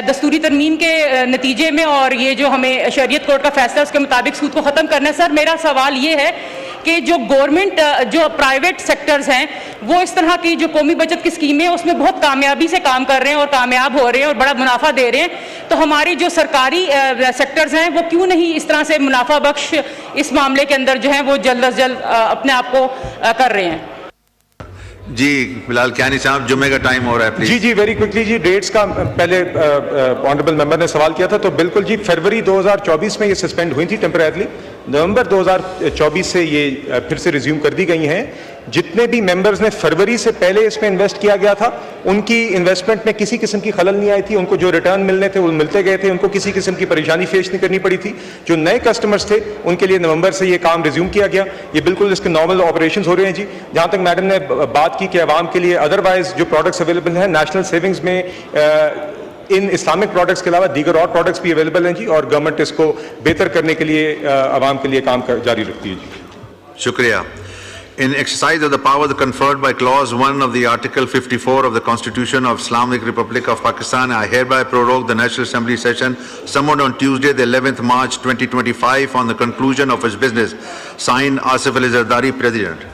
Speaker 3: दस्तूरी तरमीम के नतीजे में, और ये जो हमें शरीयत कोर्ट का फैसला उसके मुताबिक सूद को ख़त्म करना है। सर मेरा सवाल ये है कि जो गवर्नमेंट जो प्राइवेट सेक्टर्स हैं वो इस तरह की जो कौमी बचत की स्कीमें हैं उसमें बहुत कामयाबी से काम कर रहे हैं और कामयाब हो रहे हैं और बड़ा मुनाफा दे रहे हैं, तो हमारी जो सरकारी सेक्टर्स हैं वो क्यों नहीं इस तरह से मुनाफा बख्श इस मामले के अंदर जो है वो जल्द अज जल्द अपने आप को कर रहे हैं।
Speaker 1: जी बिलाल कियानी साहब, जुम्मे का टाइम हो रहा है, प्लीज।
Speaker 12: जी वेरी क्विकली जी, डेट्स का पहले ऑनरेबल मेंबर ने सवाल किया था, तो बिल्कुल जी फरवरी 2024 में ये सस्पेंड हुई थी टेम्परेरली, नवंबर 2024 से ये फिर से रिज्यूम कर दी गई हैं। जितने भी मेंबर्स ने फरवरी से पहले इसमें इन्वेस्ट किया गया था उनकी इन्वेस्टमेंट में किसी किस्म की खलल नहीं आई थी, उनको जो रिटर्न मिलने थे वो मिलते गए थे, उनको किसी किस्म की परेशानी फेस नहीं करनी पड़ी थी। जो नए कस्टमर्स थे उनके लिए नवंबर से ये काम रिज्यूम किया गया, ये बिल्कुल इसके नॉर्मल ऑपरेशंस हो रहे हैं जी। जहाँ तक मैडम ने बात की कि आवाम के लिए अदरवाइज जो प्रोडक्ट्स अवेलेबल हैं नेशनल सेविंग्स में इन इस्लामिक प्रोडक्ट्स के अलावा दीगर और प्रोडक्ट्स भी अवेलेबल हैं जी, और गवर्नमेंट इसको बेहतर करने के लिए आवाम के लिए काम जारी रखती है जी।
Speaker 1: शुक्रिया। In exercise of the powers conferred by Clause 1 of the Article 54 of the Constitution of Islamic Republic of Pakistan, I hereby prorogue the National Assembly session summoned on Tuesday, the 11th March 2025 on the conclusion of its business. Signed, Asif Ali Zardari, President.